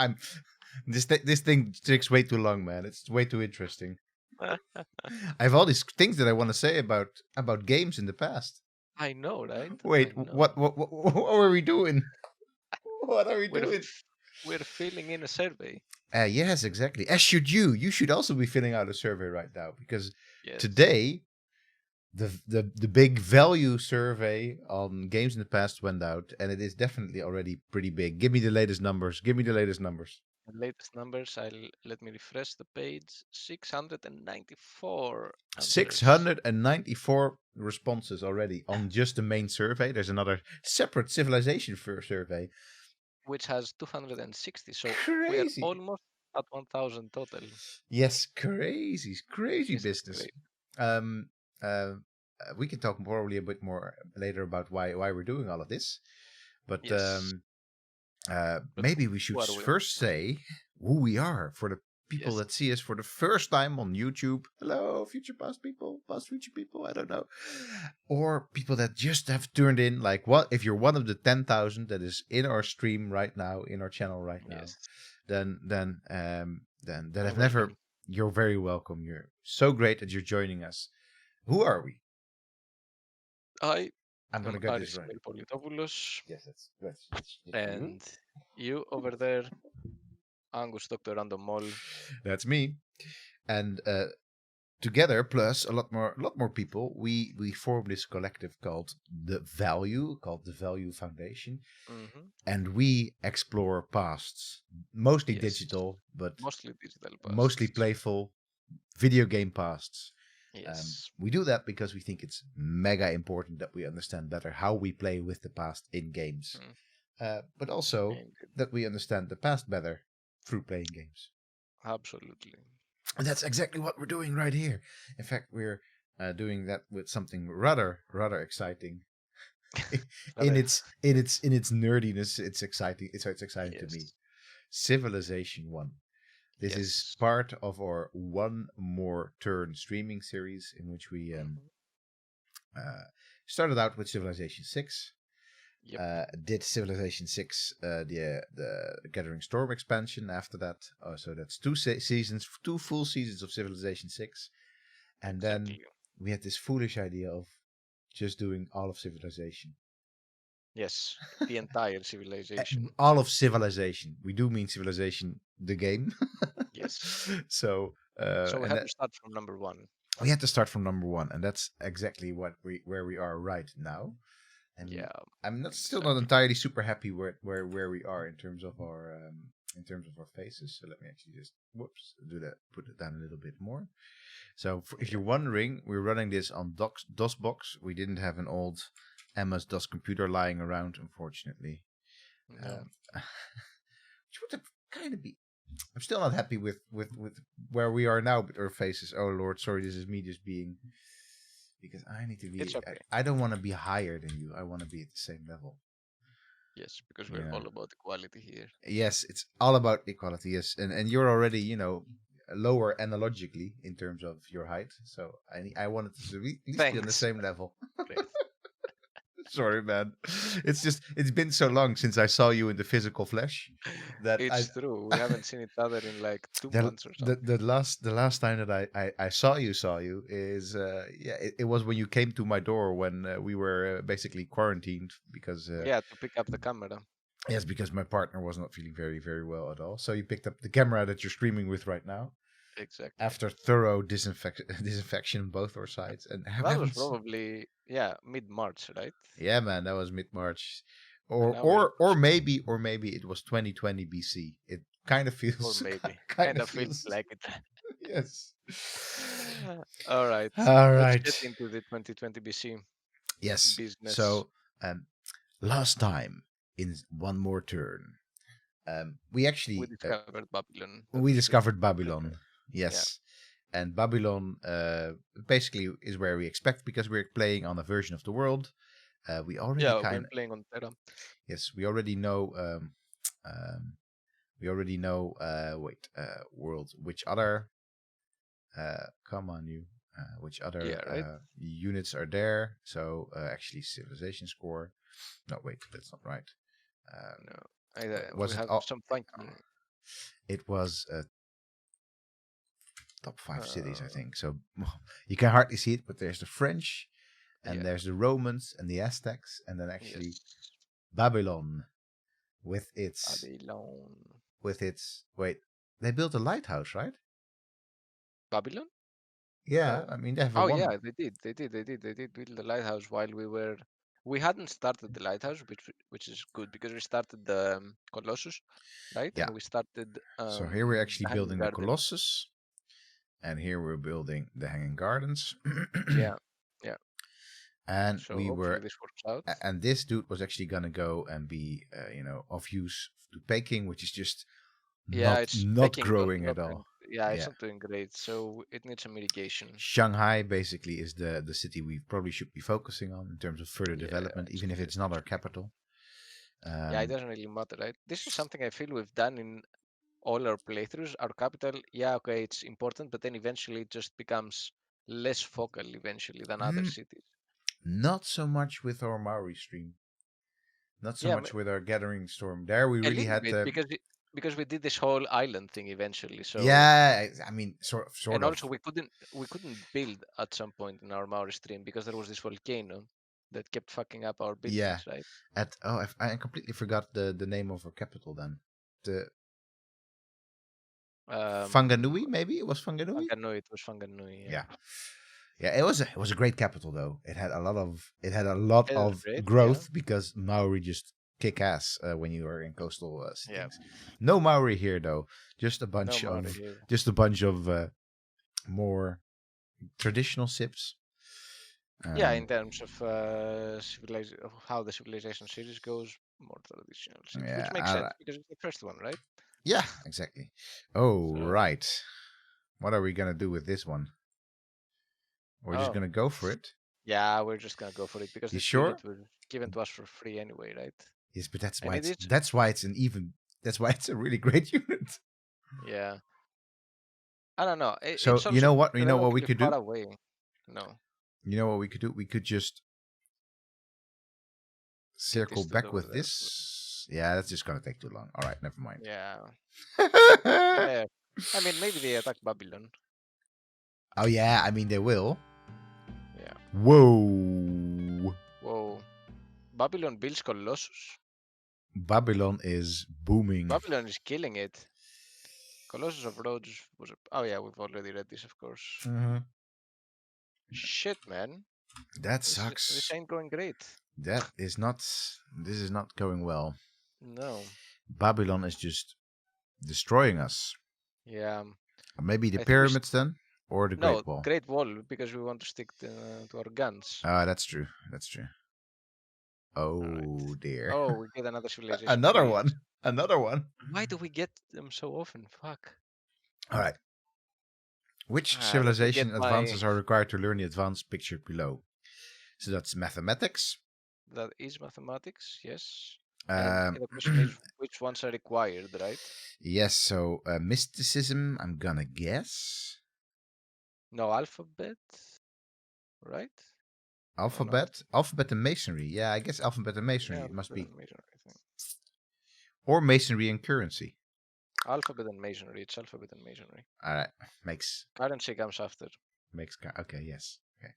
I'm this thing takes way too long, man. It's way too interesting. I have all these things that I want to say about games in the past. I know, right? Wait, I know. what are we doing? What are we We're doing? we're filling in a survey. Yes, exactly. As should you. You should also be filling out a survey right now because Yes. today the big value survey on games in the past went out, and it is definitely already pretty big. Give me the latest numbers. Give me the latest numbers. The latest numbers. I'll let me refresh the page. 694 answers, 694 responses already on just the main survey. There's another separate civilization survey. which has 260. So we are Crazy. almost at 1,000 total. Yes, crazy This is business. great. Um, we can talk probably a bit more later about why we're doing all of this, but Yes. But maybe we who should are we? first say who we are for the people Yes. that see us for the first time on YouTube. Hello, future past people, past future people. I don't know, or people that just have turned in. Like, what if you're one of the 10,000 that is in our stream right now, in our channel right now? Yes. Then that have never. Welcome. You're very welcome. You're so great that you're joining us. Who are we? I I'm am gonna get this Aris right. Politopoulos, Yes, that's just you. and you over there, Angus Dr. Random Mall. That's me. And together, plus a lot more people, we formed this collective called the Value Foundation, Hmm. and we explore pasts, mostly Yes. digital, but Mostly digital mostly pasts. playful video game pasts. Yes. We do that because we think it's mega important that we understand better how we play with the past in games, Mm, but also indeed. that we understand the past better through playing games. Absolutely. And that's exactly what we're doing right here. In fact, we're doing that with something rather exciting. in Rather, its nerdiness, it's exciting. It's exciting to me. yes. Civilization One. This is Yes. part of our One More Turn streaming series, in which we Hmm. uh, started out with Civilization Six. Yep. Did Civilization Six the Gathering Storm expansion after that? So that's seasons, two full seasons of Civilization Six, and then Exactly. we had this foolish idea of just doing all of Civilization. Yes. The entire civilization. All of Civilization. We do mean Civilization, the game. Yes. So So we and had that to start from number one. we had to start from number one, and that's exactly where we are right now. And Yeah. I'm not still not Exactly. entirely super happy where we are in terms of our faces. So let me actually just do that, put it down a little bit more. So if Yeah. you're wondering, we're running this on DOSBox. We didn't have an old MS DOS computer lying around, unfortunately. No. Which would have kind of be. I'm still not happy with where we are now with our faces. Oh Lord, sorry, this is me just being, because I need to be. It's okay. I don't want to be higher than you. I want to be at the same level. Yes, because You we're know. all about equality here. Yes, it's all about equality. Yes, and you're already lower analogically in terms of your height. So I wanted to at least be on the Thanks. same level. Great. Sorry, man. It's been so long since I saw you in the physical flesh that I It's true. We haven't seen each other in like 2 months or something. the last time that I saw you is it was when you came to my door when we were basically quarantined because Yeah, to pick up the camera. yes, because my partner was not feeling very well at all. So you picked up the camera that you're streaming with right now Exactly. after thorough disinfection on both our sides, and That was haven't. probably, yeah, mid-March, right? Yeah, man, that was mid-March, And or now we're or or pushing, maybe it was 2020 BC. It kind of or feels maybe. kind Kind of of feels feels like it. yes. All right. All Let's get right. into the 2020 BC Yes. business. So, last time in One More Turn, we We actually discovered Babylon. That we was pretty discovered clever. Babylon. Yeah. Yes. And Babylon basically is where we expect, because we're playing on a version of the world. We already Yeah, we're kind of playing on Terra. yes, we already know. Um, we already know. Wait, world. Which other? Come on, you. Which Yeah, other right? units are there? So actually, civilization score. No, wait, that's not right. No. Was We it have all? some fine tuning. It was top 5 cities, I think. So you can hardly see it, but there's the French, and there's the Romans and the Aztecs, and then actually Babylon with its wait, they built a lighthouse, right? Babylon? Yeah, No. I mean they have a Oh one. yeah, they did build the lighthouse while we hadn't started the lighthouse, which is good because we started the Colossus, right? Yeah. And we started So here we're actually the Hanging building the Garden. Colossus, and here we're building the Hanging Gardens. Yeah. And So we hopefully were, this works out. and this dude was actually gonna go and be, of use to Peking, which is just It's not Peking growing not at doing, all. it's not doing great. So it needs some mitigation. Shanghai basically is the city we probably should be focusing on in terms of further development, even if it's not our capital. It doesn't really matter, right? This is something I feel we've done in all our playthroughs. Our capital, okay, it's important, but then eventually it just becomes less focal eventually than other cities. Not so much with our Maori stream. Not so much with our Gathering Storm. There we a really little had bit because we did this whole island thing eventually. So yeah, I mean sort and of. also we couldn't build at some point in our Maori stream because there was this volcano that kept fucking up our buildings, right? I completely forgot the name of our capital then. The Whanganui, maybe it was Whanganui. Whanganui, it was Whanganui. Yeah. It was a great capital though. It had a lot of Great, growth because Maori just kick ass when you are in coastal cities. No Maori here though. Just a bunch of more traditional sips. In terms of how the civilization series goes, more traditional cities, which makes sense because it's the first one, right? Yeah, exactly. Oh, right. What are we gonna do with this one? We're just gonna go for it. Yeah, we're just gonna go for it because this unit was given to us for free anyway, right? Yes, but that's why it's a really great unit. Yeah. I don't know. So It's also you know what we could do? far away. No. You know what we could do? We could just circle back with this. Yeah, that's just gonna take too long. All right, never mind. Yeah. I mean, maybe they attack Babylon. Oh yeah, I mean they will. Yeah. Whoa. Babylon builds Colossus. Babylon is booming. Babylon is killing it. Colossus of Rhodes was. Oh yeah, we've already read this, of course. Mm-hmm. Shit, man. That sucks. This ain't going great. This is not going well. No. Babylon is just destroying us. Yeah. Maybe the pyramids then? Or the Great Wall? No, Great Wall, because we want to stick to our guns. Ah, that's true. Oh, dear. Oh, we get another civilization. Another one. Why do we get them so often? Fuck. All right. Which civilization advances are required to learn the advanced pictured below? So that's mathematics. That is mathematics, yes. And the question is, which ones are required, right? Yes, so mysticism, I'm gonna guess. No, alphabet, right? Alphabet and masonry. Yeah, I guess alphabet and masonry. It must be. Masonry, or masonry and currency. Alphabet and masonry. It's alphabet and masonry. All right, makes. Currency comes after. Okay, yes. Okay.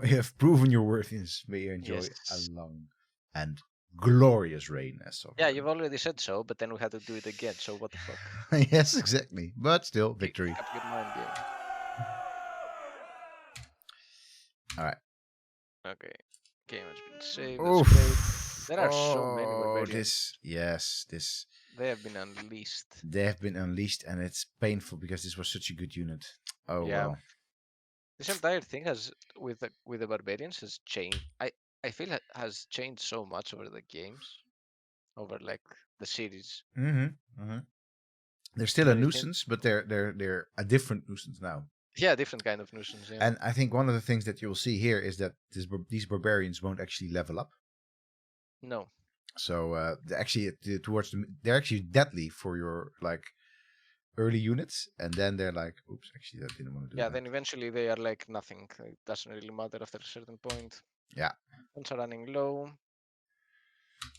You have proven your worthiness. May you enjoy a long and glorious reign as sovereign. Yeah, you've already said so, but then we had to do it again. So what the fuck? Yes, exactly. But still, victory. Pick up your mind game. All right. Okay. Game has been saved. That's great. There are so many barbarians. This. They have been unleashed. And it's painful because this was such a good unit. Oh yeah. Well. This entire thing with the barbarians has changed. I feel it has changed so much over the games, over like the series. They're still a nuisance, but they're a different nuisance now. Yeah, different kind of nuisance. Yeah. And I think one of the things that you'll see here is that these barbarians won't actually level up. No. So they're actually they're actually deadly for your like early units, and then they're like, oops, actually that didn't want to do that. Yeah, then eventually they are like nothing. It doesn't really matter after a certain point. Yeah. Guns are running low.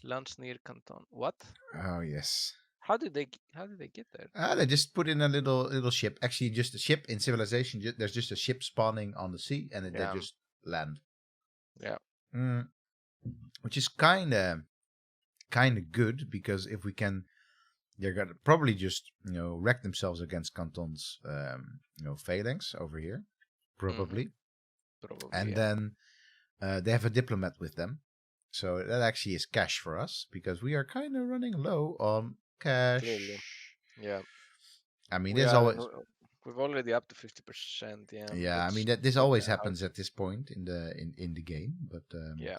Lands near Canton. What? Oh yes. How did they get there? They just put in a little ship. Actually, just a ship in Civilization. There's just a ship spawning on the sea, and they just land. Yeah. Which is kind of good, because if we can, they're gonna probably just wreck themselves against Canton's phalanx over here, probably. Probably. And then they have a diplomat with them, so that actually is cash for us, because we are kind of running low on cash. Clearly. Yeah. I mean, there's always. We've already up to 50%. Yeah. Yeah, I mean this always happens at this point in the game, but yeah.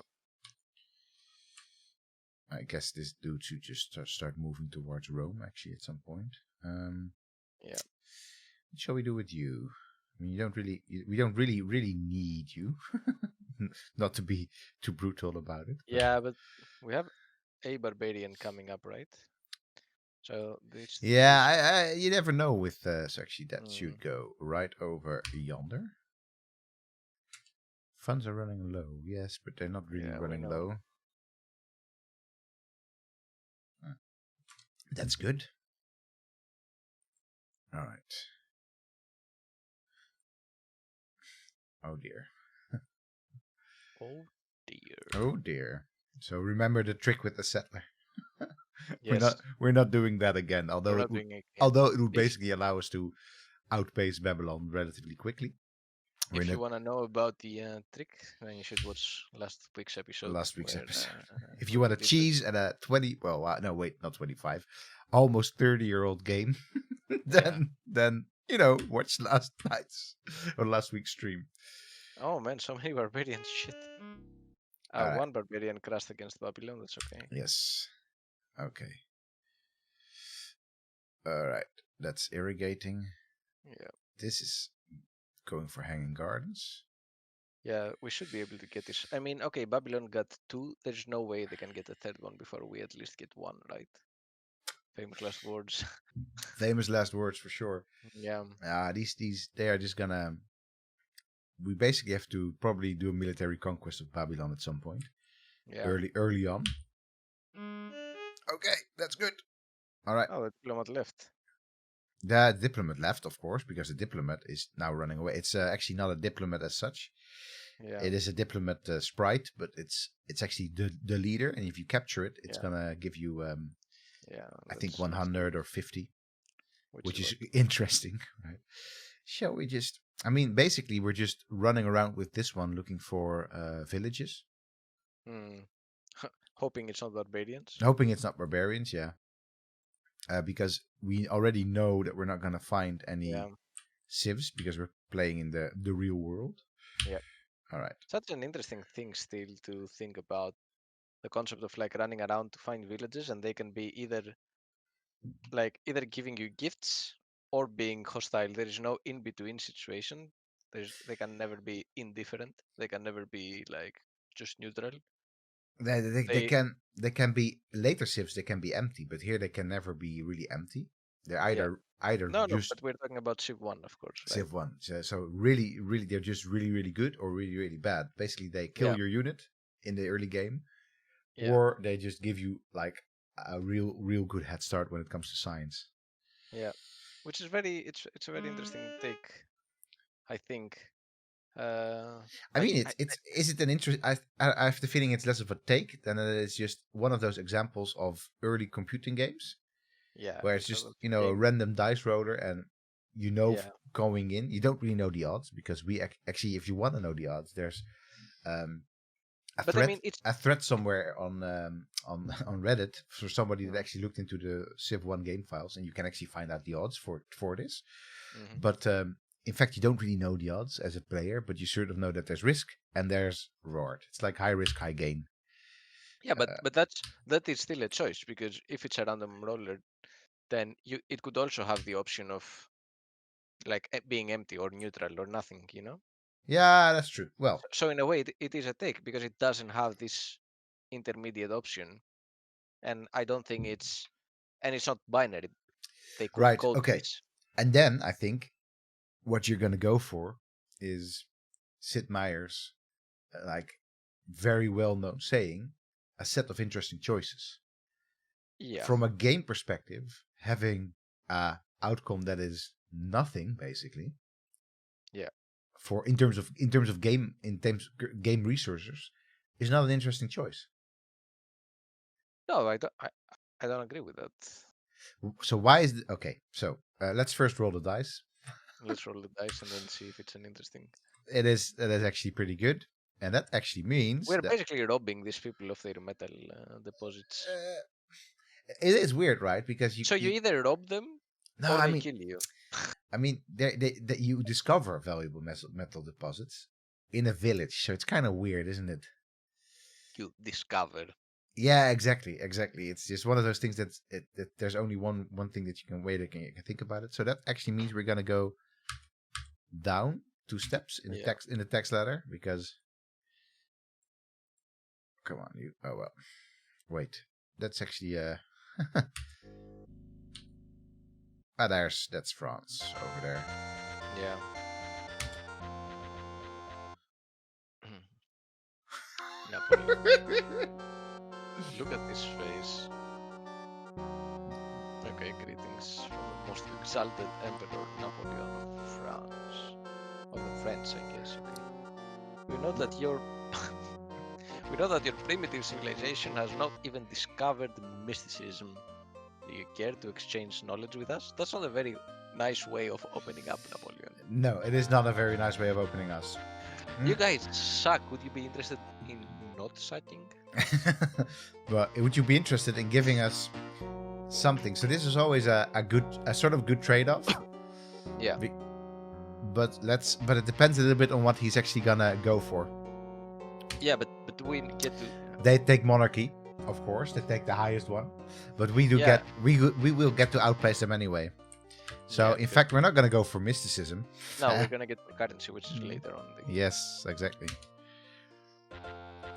I guess this dude should just start moving towards Rome actually at some point. Yeah. What shall we do with you? I mean, we don't really need you. Not to be too brutal about it. Yeah, but we have a barbarian coming up, right? So this. Yeah, you never know with so actually that should go right over yonder. Funds are running low, yes, but they're not really running low. That's good. All right. Oh dear. Oh dear. Oh dear. So remember the trick with the settler. Yes. We're not doing that again. Although it would basically allow us to outpace Babylon relatively quickly. If you want to know about the trick, then you should watch last week's episode. If you want a cheese and a 20, well, no, wait, not 25, almost 30-year-old game, then watch last week's stream. Oh man, so many barbarians, shit. One barbarian crashed against Babylon, that's okay. Yes. Okay. Alright, that's irrigating. Yeah. This is going for hanging gardens. Yeah, we should be able to get this. I mean, okay, Babylon got 2. There's no way they can get a third one before we at least get 1, right? Famous last words. Famous last words for sure. Yeah. These they are just gonna. We basically have to probably do a military conquest of Babylon at some point. Yeah. Early on. Okay, that's good. All right. Oh, the diplomat left. The diplomat left, of course, because the diplomat is now running away. It's actually not a diplomat as such. Yeah. It is a diplomat sprite, but it's actually the leader, and if you capture it, it's gonna give you I think 100 or 50, which is interesting, right? Shall we just? I mean, basically, we're just running around with this one looking for villages. Hoping it's not barbarians. Hoping it's not barbarians, yeah. Because we already know that we're not going to find any civs because we're playing in the real world. Yeah. All right. Such an interesting thing still to think about, the concept of like running around to find villages, and they can be either giving you gifts or being hostile. There is no in between situation. They can never be indifferent. They can never be like just neutral. They can be later civs. They can be empty, but here they can never be really empty. They're either no, but we're talking about Civ 1, of course. Right? Civ 1. So really, they're just really, really good or really, really bad. Basically, they kill your unit in the early game, or they just give you like a real good head start when it comes to science. Yeah, which is it's a very interesting take, I think. I mean, is it an interest? I have the feeling it's less of a take than it is just one of those examples of early computing games. Yeah, where it's just a random dice roller, and going in, you don't really know the odds, because we actually, if you want to know the odds, there's a thread somewhere on Reddit for somebody that actually looked into the Civ 1 game files, and you can actually find out the odds for this. Mm-hmm. But in fact, you don't really know the odds as a player, but you sort of know that there's risk and there's reward. It's like high risk, high gain. Yeah, but that is still a choice, because if it's a random roller, then it could also have the option of like being empty or neutral or nothing, Yeah, that's true. Well, so in a way it is a take, because it doesn't have this intermediate option, and I don't think it's not binary. They could code this. And then I think what you're going to go for is Sid Meier's like very well known saying, a set of interesting choices. Yeah. from a game perspective, having a outcome that is nothing basically. Yeah. For in terms of game game resources, is not an interesting choice. No, I don't agree with that. So why is okay? So let's first roll the dice. Let's roll the dice and then see if it's an interesting. It is actually pretty good, and that actually means We're that basically robbing these people of their metal deposits. it is weird, right? Because So you either rob them no, or I they mean kill you. that you discover valuable metal deposits in a village, so it's kind of weird, isn't it? You discover. Yeah, exactly. It's just one of those things that there's only one thing that you can think about it. So that actually means we're gonna go down 2 steps in the text ladder because come on you. Oh well, wait. That's actually that's France over there. Yeah. Napoleon. Look at this face. Okay, greetings from the most exalted Emperor Napoleon of France. Of the French, I guess. Okay. We know that your primitive civilization has not even discovered mysticism. Do you care to exchange knowledge with us? That's not a very nice way of opening up, Napoleon. No, it is not a very nice way of opening us. You guys suck. Would you be interested in not sucking? But would you be interested in giving us something? So this is always a sort of good trade-off. Yeah. But it depends a little bit on what he's actually gonna go for. Yeah, but we get to. They take monarchy, of course. They take the highest one, but we will get to outplace them anyway. So in fact, we're not gonna go for mysticism. No, we're gonna get the currency, which is later on. Yes, exactly.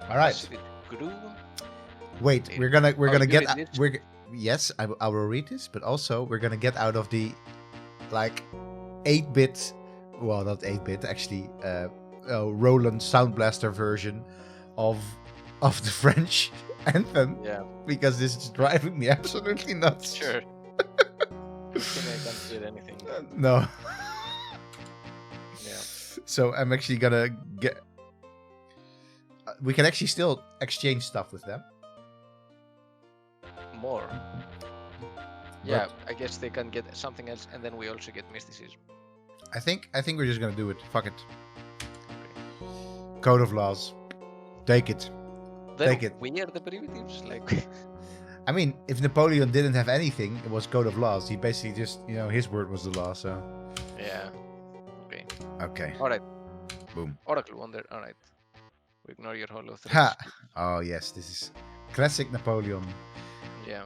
All right. Grew. Wait, we're gonna get yes, I will read this, but also we're gonna get out of the like 8-bit, well, not 8-bit actually, Roland Sound Blaster version of the French anthem. Yeah. Because this is driving me absolutely nuts. Sure. I can't hear anything. No. Yeah. So I'm actually gonna get. We can actually still exchange stuff with them. More. Yeah, I guess they can get something else, and then we also get mysticism. I think we're just gonna do it. Fuck it. Code of laws. Take it. Take it. We are the primitives, like. I mean, if Napoleon didn't have anything, it was code of laws. He basically just, his word was the law. So. Yeah. Okay. Okay. All right. Boom. Oracle wonder. All right. We ignore your hollow threats. Ha! Oh yes, this is classic Napoleon. Yeah.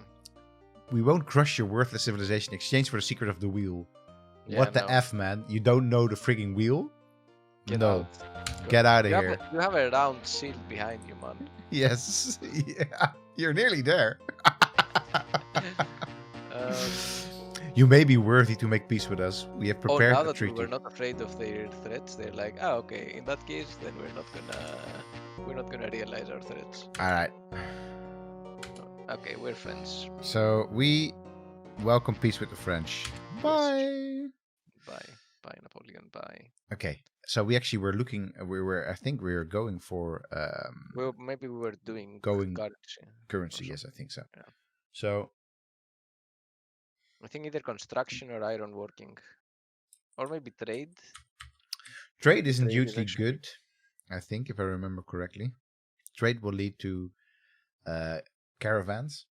We won't crush your worthless civilization in exchange for the secret of the wheel. Yeah, what the F, man? You don't know the frigging wheel? Get no. Out. Get out of here. You have a round shield behind you, man. Yes. Yeah. You're nearly there. You may be worthy to make peace with us. We have prepared now a that treaty. we're not afraid of their threats, they're like, oh, okay. In that case, then we're not gonna realize our threats. All right. Okay, we're friends. So we welcome peace with the French. Bye. Bye, Napoleon. Bye. Okay. So we actually were looking. I think we were going for. Well, maybe we were doing currency. Yes, I think so. Yeah. So. I think either construction or iron working, or maybe trade. Trade isn't hugely good, I think, if I remember correctly. Trade will lead to caravans.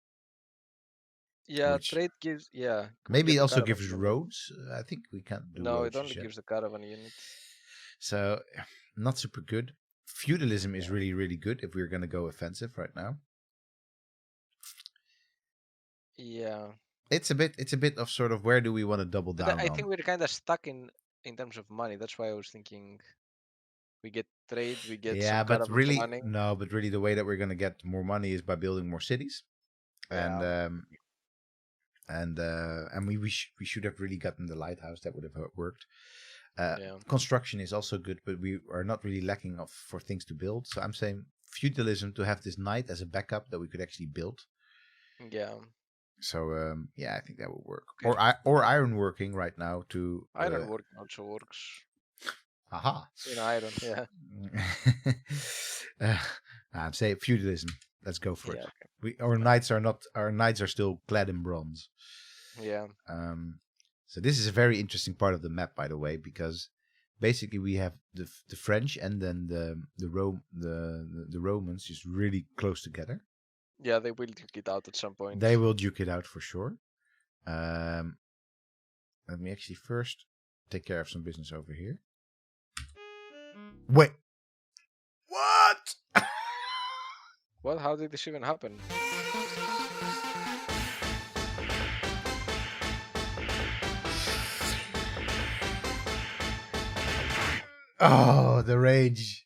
Yeah, trade gives. Yeah. Maybe it also gives roads. I think we can't do. No, it only gives the caravan unit. So, not super good. Feudalism is really, really good if we're gonna go offensive right now. Yeah. It's a bit of sort of where do we want to double down I think we're kind of stuck in terms of money. That's why I was thinking we get trade, we get some but really money. no, but really the way that we're going to get more money is by building more cities. Yeah. And we should have really gotten the lighthouse. That would have worked. Yeah. Construction is also good, but we are not really lacking for things to build. So I'm saying feudalism to have this knight as a backup that we could actually build. Yeah. So yeah, I think that would work. Okay. Or ironworking right now to Ironworking also works. aha. In iron, yeah. uh, I'm saying feudalism. Let's go for it. Yeah, okay. Our knights are still clad in bronze. Yeah. So this is a very interesting part of the map, by the way, because basically we have the French and then the Romans just really close together. Yeah, they will duke it out at some point. They will duke it out for sure. Let me actually first take care of some business over here. Wait. What? What? How did this even happen? Oh, the rage.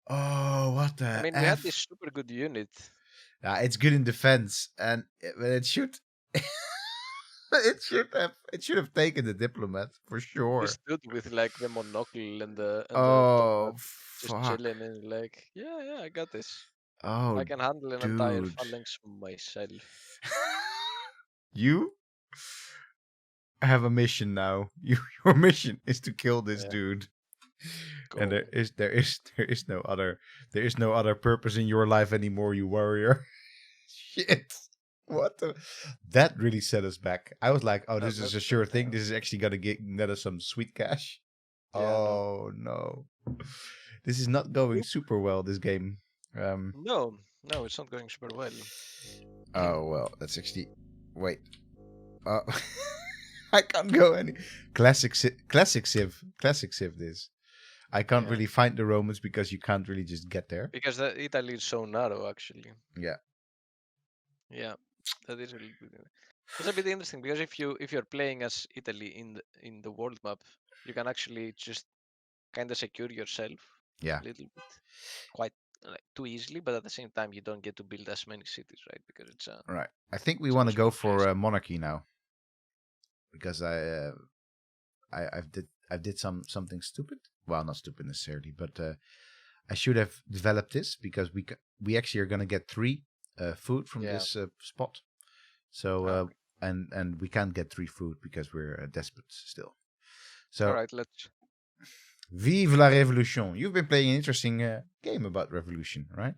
Oh, what the I mean, we had this super good unit. It's good in defense, and it should it should have taken the diplomat for We sure. stood with like the monocle and the Oh, just fuck. chilling and like, yeah, I got this. Oh, I can handle an entire dude. phalanx myself. You have a mission now. Your mission is to kill this Yeah. dude. Go. And there is no other purpose in your life anymore, you warrior. Shit. What the? That really set us back. I was like, oh, this is a sure thing. This is actually gonna net us some sweet cash. Yeah, oh no. This is not going super well, this game. No, it's not going super well. Oh well, that's actually wait. I can't go any classic Civ this. I can't really find the Romans because you can't really just get there. Because Italy is so narrow, actually. Yeah. Yeah, that is really good. It's a bit interesting because if you're playing as Italy in the world map, you can actually just kind of secure yourself. Yeah. A little bit, quite like too easily, but at the same time, you don't get to build as many cities, right? Because it's right. I think we want to go for monarchy now because I did something stupid. Well, not stupid necessarily, but I should have developed this because we actually are going to get 3 food from this spot. So and we can't get 3 food because we're desperate still. So all right, let's. Vive la Révolution! You've been playing an interesting game about revolution, right?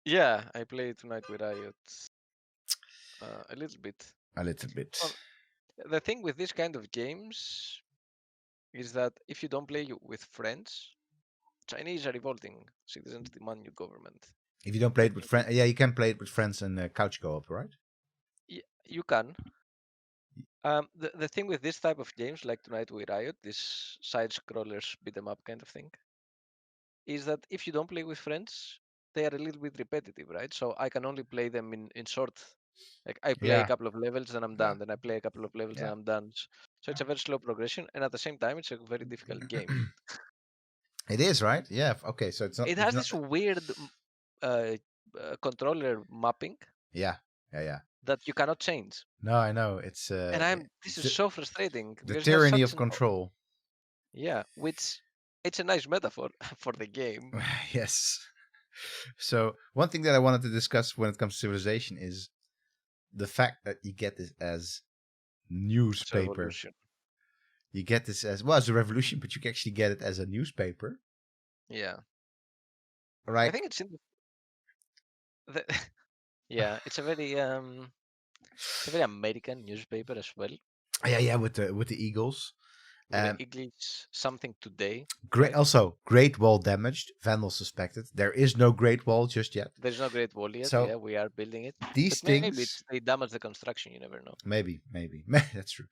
Yeah, I played Tonight with Riot a little bit. A little bit. Well, the thing with this kind of games is that if you don't play with friends, Chinese are revolting. Citizens demand new government. If you don't play it with friends, yeah, you can play it with friends and couch co-op, right? You can. The thing with this type of games, like Tonight We Riot, this side-scrollers beat 'em up kind of thing, is that if you don't play with friends, they are a little bit repetitive, right? So I can only play them in short. Like I play a couple of levels, then I'm done. Then I play a couple of levels, then I'm done. So it's a very slow progression, and at the same time, it's a very difficult game. It is, right? Yeah. Okay, so it's not. It has this weird controller mapping. Yeah. That you cannot change. No, I know. It's and this is so frustrating. The tyranny of control. Yeah, which it's a nice metaphor for the game. Yes. So one thing that I wanted to discuss when it comes to civilization is the fact that you get this as newspaper. You get this as as a revolution, but you can actually get it as a newspaper. Yeah. Right. I think it's in yeah, it's a very American newspaper as well. Yeah, with the eagles. The Eagles, something today. Great. Right? Also, Great Wall damaged. Vandal suspected. There is no Great Wall just yet. There's no Great Wall yet. So yeah, we are building it. These but things. Maybe they damage the construction. You never know. Maybe. That's true.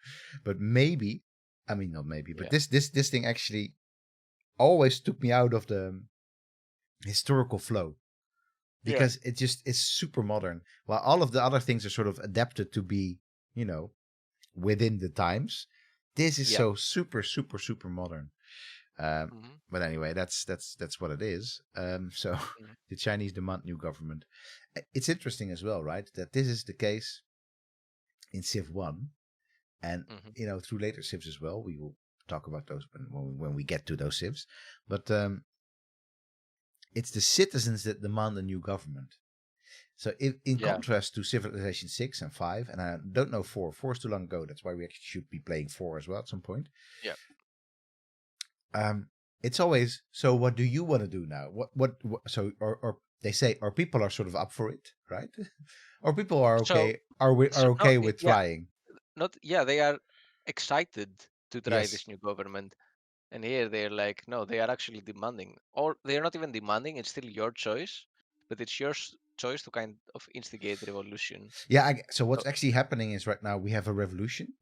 But maybe. I mean, not maybe. But this thing actually always took me out of the historical flow because it just is super modern. While all of the other things are sort of adapted to be, within the times. This is so super modern. But anyway, that's what it is. So the Chinese demand new government. It's interesting as well, right? That this is the case in Civ 1. And, through later civs as well. We will talk about those when we get to those civs. But it's the citizens that demand a new government. So in contrast to Civilization 6 and 5, and I don't know 4. 4 is too long ago. That's why we actually should be playing 4 as well at some point. Yeah. It's always, so what do you want to do now? What so or they say, or people are sort of up for it, right? Or people are okay, are okay with trying. They are excited to try Yes. this new government. And here they're like, no, they are actually demanding. Or they're not even demanding, it's still your choice, but it's your choice to kind of instigate revolution. Yeah, so So, what's actually happening is right now we have a revolution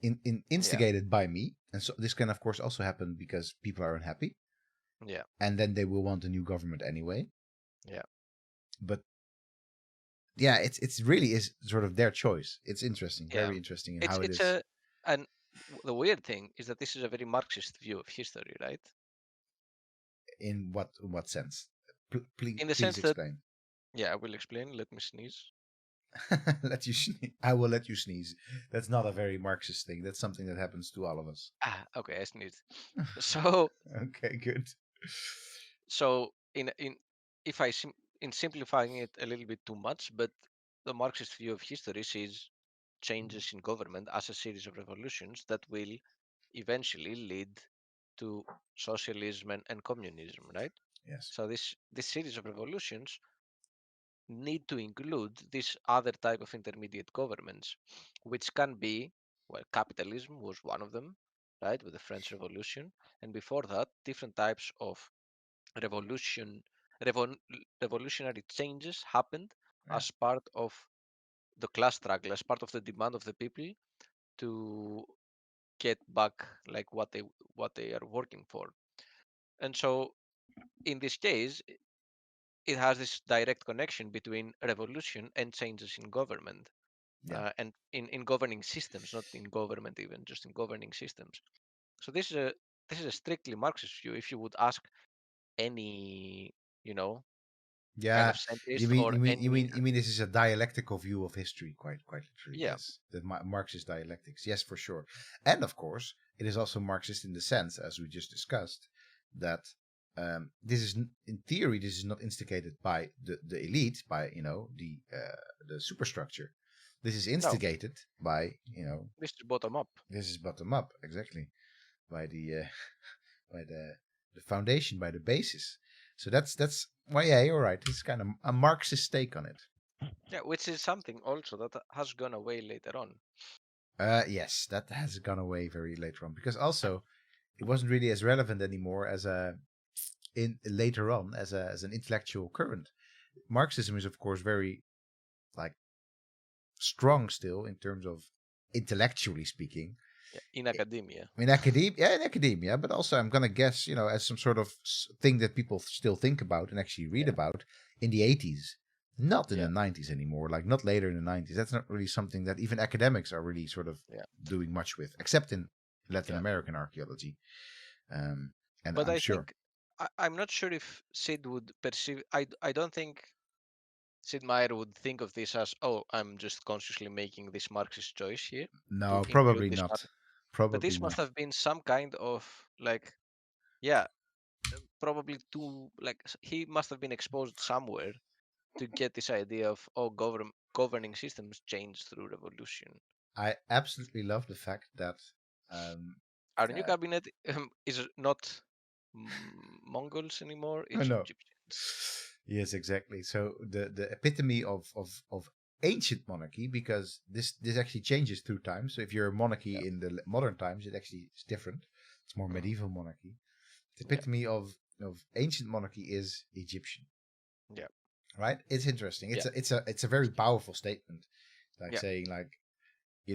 instigated by me. And so this can, of course, also happen because people are unhappy. Yeah. And then they will want a new government anyway. Yeah. But yeah, it's really is sort of their choice. It's interesting, very interesting in how it is. And the weird thing is that this is a very Marxist view of history, right? In what sense? In the Please sense that, explain. yeah, I will explain. Let me sneeze. Let you sneeze. I will let you sneeze. That's not a very Marxist thing. That's something that happens to all of us. Okay, I sneezed. So okay, good. So in if I in simplifying it a little bit too much, but the Marxist view of history sees changes in government as a series of revolutions that will eventually lead to socialism and communism, right? Yes. So this series of revolutions need to include this other type of intermediate governments, which can be, well, capitalism was one of them, right, with the French Revolution, and before that, different types of revolution revol- revolutionary changes happened Yeah. as part of the class struggle, as part of the demand of the people to get back like what they are working for. And so in this case, it has this direct connection between revolution and changes in government, Yeah. and in governing systems, not in government even, just in governing systems. So this is a strictly Marxist view. If you would ask any, you know, kind Yeah. of You scientist mean or you mean you any, mean you mean this is a dialectical view of history, quite literally. yeah, Yes, the Marxist dialectics. Yes, for sure. And of course, it is also Marxist in the sense, as we just discussed, that this is in theory this is not instigated by the elite, by the superstructure. This is no, instigated by this is bottom up. this is bottom up, exactly, by the by the foundation, by the basis. So that's why, yeah, you're right. It's kind of a Marxist take on it. Yeah, which is something also that has gone away later on. Yes, that has gone away very later on because also it wasn't really as relevant anymore as a in later on as an intellectual current. Marxism is of course very like strong still in terms of intellectually speaking. Yeah, in academia. In academia, but also I'm gonna guess, as some sort of thing that people still think about and actually read Yeah, about in the 80s, not in yeah, the 90s anymore. Like not later in the 90s. That's not really something that even academics are really sort of yeah, doing much with, except in Latin yeah. American archaeology. And But I'm I sure. think I'm not sure if Sid would perceive. I don't think Sid Meier would think of this as, oh, I'm just consciously making this Marxist choice here to No, include probably this not. part. But Probably this must not. have been some kind of like, yeah, probably too like he must have been exposed somewhere to get this idea of, oh, governing systems change through revolution. I absolutely love the fact that um, Our new uh, cabinet is not Mongols anymore; I it's know. Egyptians. Yes, exactly. So the epitome of ancient monarchy, because this actually changes through time. So if you're a Yeah, monarchy in the modern times, it actually is different. It's more mhm, medieval monarchy. The yeah, epitome of ancient monarchy is Egyptian, yeah, right? It's interesting. yeah, It's a very powerful statement, like yeah, saying like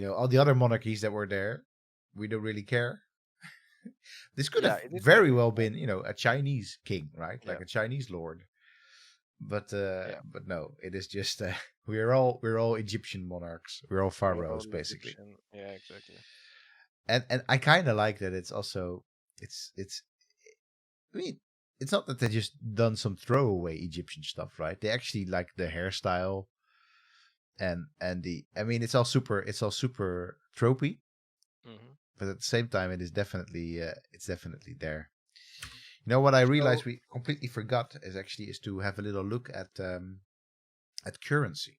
all the other monarchies that were there, we don't really care. This could yeah. have It is very very well like, been a Chinese king, right? yeah, Like a Chinese lord. But yeah. no, it is just we're all Egyptian monarchs. We're all We're all pharaohs basically. Egyptian. Yeah, exactly. And I kind of like that. It's also it's. I mean, it's not that they just done some throwaway Egyptian stuff, right? They actually like the hairstyle and the. I mean, it's all super tropey, Hmm. but at the same time, it's definitely there. You know what I So realized we completely forgot is to have a little look at currency.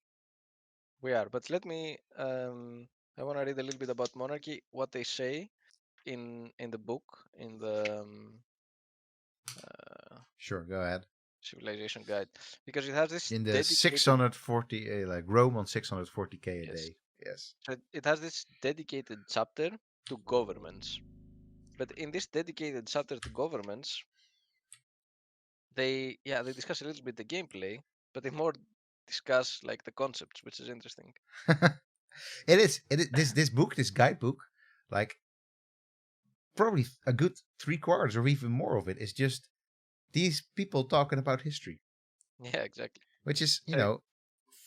We are, but let me. I want to read a little bit about monarchy. What they say in the book, in the Sure, go ahead. civilization guide, because it has this In the dedicated. 640, like Rome on 640k a Yes, day. Yes. so it has this dedicated chapter to governments. But in this dedicated chapter to governments, they discuss a little bit the gameplay, but they more discuss like the concepts, which is interesting. It is. This book, this guidebook, like probably a good 3/4 or even more of it is just these people talking about history, Yeah, exactly. which is So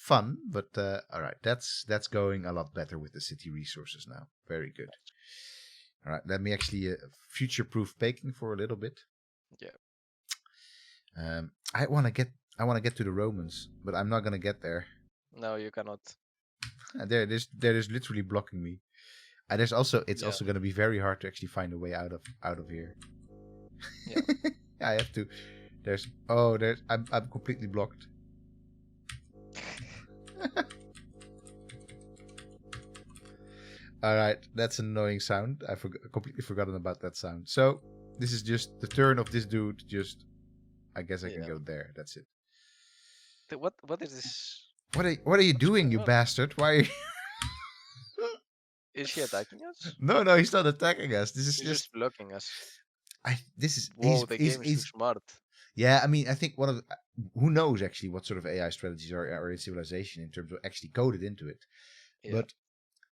fun. But all right, that's going a lot better with the city resources now. Very good. All right, let me actually future-proof baking for a little bit. yeah, I want to get to the Romans, but I'm not gonna get there. no, you cannot. There's literally blocking me. And there's also it's Yeah, also gonna be very hard to actually find a way out of here. yeah. I have to. I'm completely blocked. All right, that's an annoying sound. Completely forgotten about that sound. So this is just the turn of this dude. Just I guess I can Yeah. go there. That's it. What is this? What are you What's doing, going you on? bastard? Why? Are you... Is he attacking us? No, he's not attacking us. This is He's just just blocking us. this is Whoa, the game is too he's smart. yeah. I mean, I think one of who knows actually what sort of AI strategies are in civilization in terms of actually coded into it, Yeah, but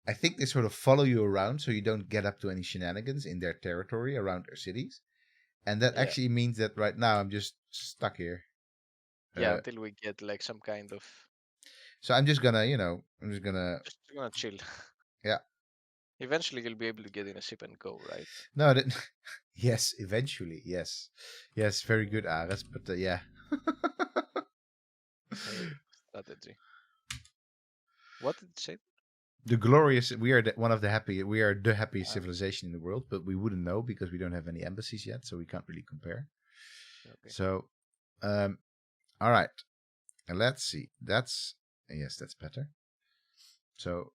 I think they sort of follow you around so you don't get up to any shenanigans in their territory around their cities. And that yeah, actually means that right now I'm just stuck here. yeah. Until we get like some kind of. So I'm just gonna, I'm just gonna, Just gonna chill. yeah. Eventually, you'll be able to get in a ship and go, right? No, that, yes, eventually, yes. Yes, very good, Ares, but yeah. Hey, strategy. What did it say? The glorious, we are the happiest Ah, civilization in the world, but we wouldn't know because we don't have any embassies yet, so we can't really compare. okay. So, um, all right. And let's see. Yes, that's better. So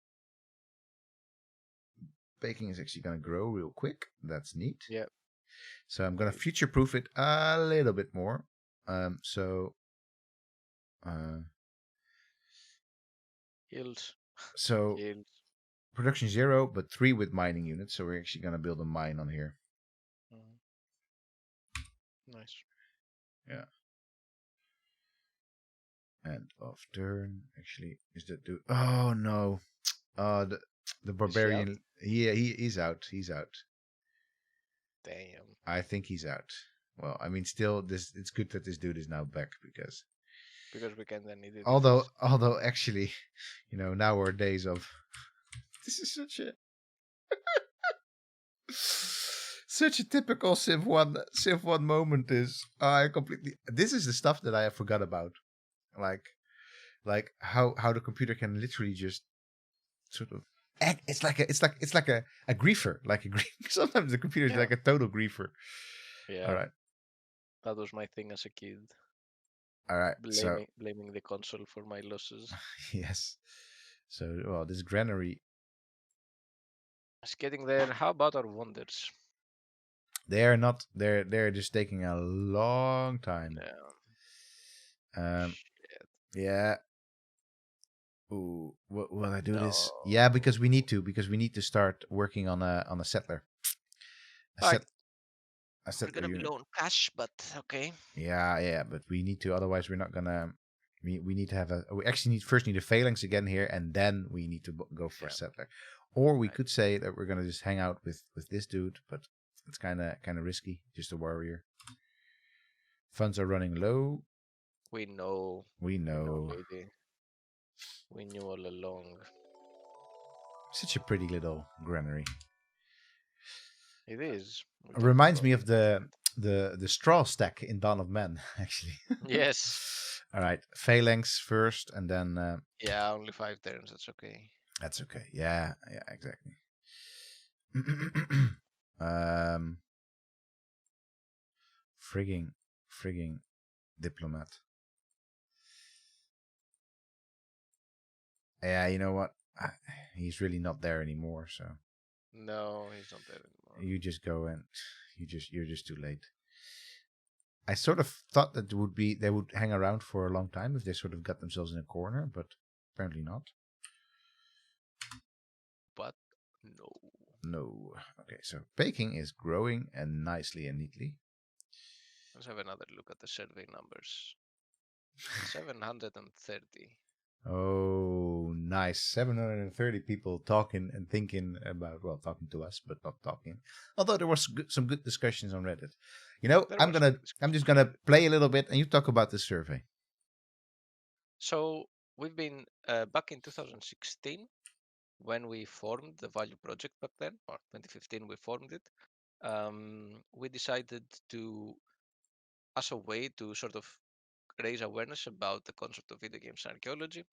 baking is actually going to grow real quick. That's neat. Yeah. So I'm going to future proof it a little bit more. So uh, Hills. so Hills. production 0, but 3 with mining units. So we're actually going to build a mine on here. Mm, nice. Yeah. End of turn. Actually, is that dude? Oh no. The Is he out? barbarian. He's out. He's out. Damn. I think he's out. Well, I mean, still, it's good that this dude is now back because Because we kinda needed defense. although actually, nowadays of this is such a typical Civ 1 moment is I completely this is the stuff that I forgot about. Like how the computer can literally just sort of act, it's like a griefer, like a grief. Sometimes the computer is Yeah. like a total griefer. Yeah. All right. That was my thing as a kid. All right. So Blaming the console for my losses. yes. So well, this granary It's getting there. How about our wonders? they're not they're just taking a long time. Yeah. Um Shit. yeah. Ooh, will I do this? Yeah, No. because we need to start working on a settler. A Alright. set a We're settler gonna be unit. low on cash, but okay. Yeah, but we need to otherwise we're not gonna we need to have we actually need a phalanx again here and then we need to go for a Yeah. settler. Or we Right. could say that we're gonna just hang out with this dude, but it's kind of risky, just a warrior. Funds are running low. We know. We We know, know. lady. We knew all along. Such a pretty little granary. It is. We It talked reminds me about of the straw stack in Dawn of Men, actually. it. Yes. All right, phalanx first, and then Yeah, only 5 turns. That's okay. that's okay. Yeah, exactly. um, frigging diplomat. Yeah, you know what? He's really not there anymore. So No, he's not there anymore. you just go and you're just too late. I sort of thought that they would hang around for a long time if they sort of got themselves in a corner, but apparently not. But no. No. Okay, so baking is growing and nicely and neatly. Let's have another look at the survey numbers. 730. Oh, nice. 730 people talking and thinking about, well, talking to us, but not talking. Although there was some good discussions on Reddit. You know, There was I'm just gonna play a little bit and you talk about the survey. So we've been back in 2016 when we formed the Value Project back then, or 2015 we formed it. We decided to, as a way to sort of raise awareness about the concept of video games and archaeology,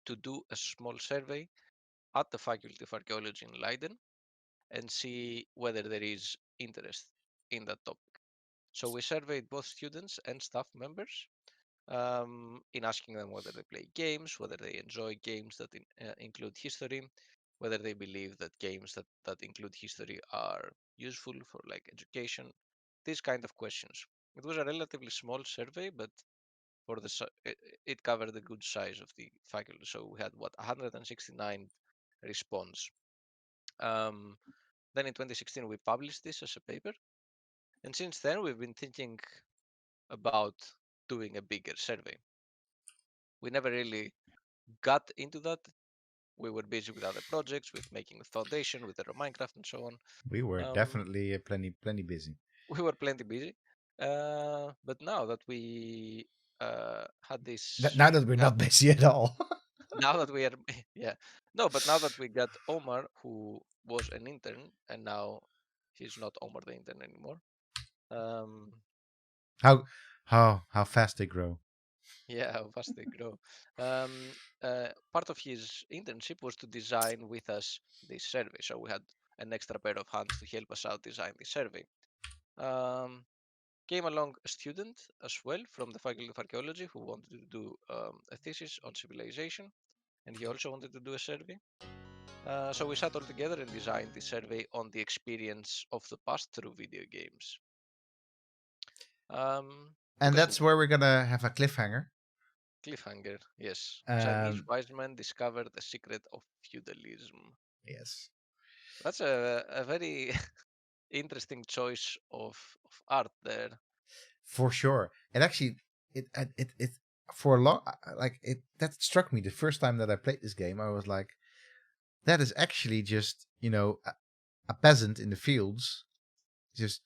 to do a small survey at the Faculty of Archaeology in Leiden and see whether there is interest in that topic. So we surveyed both students and staff members in asking them whether they play games, whether they enjoy games that include history, whether they believe that games that include history are useful for like education, these kind of questions. It was a relatively small survey, but for it covered a good size of the faculty. So we had 169 response. Then in 2016 we published this as a paper, and since then we've been thinking about doing a bigger survey. We never really got into that. We were busy with other projects, with making the foundation, with the Minecraft and so on. We were Um, definitely plenty busy. we were plenty busy. But now that we had this, Now that we're got not busy at all. now that we are, yeah, no, but now that we got Omar, who was an intern, and now he's not Omar the intern anymore. Um, how how fast they grow. yeah, how fast they grow. Um, Part of his internship was to design with us this survey, so we had an extra pair of hands to help us out design this survey. Um, Came along a student as well from the Faculty of Archaeology who wanted to do a thesis on civilization, and he also wanted to do a survey. So we sat all together and designed the survey on the experience of the past through video games. And Because that's where we're gonna have a cliffhanger. cliffhanger, yes, Chinese Um, wise men discovered the secret of feudalism. yes, That's a very interesting choice of art there. for sure. And actually, it for a long like it that struck me the first time that I played this game. I was like, that is actually just a peasant in the fields, just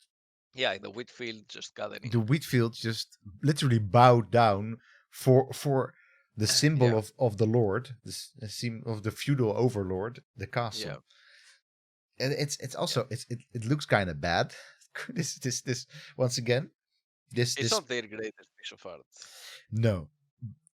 Yeah, in the wheat field, just the gathering. wheat fields, just literally bowed down for the symbol Yeah, of the lord, the symbol of the feudal overlord, the yeah, castle. And it's yeah. also it looks kind of bad. This once again It's this not their greatest piece of art. no,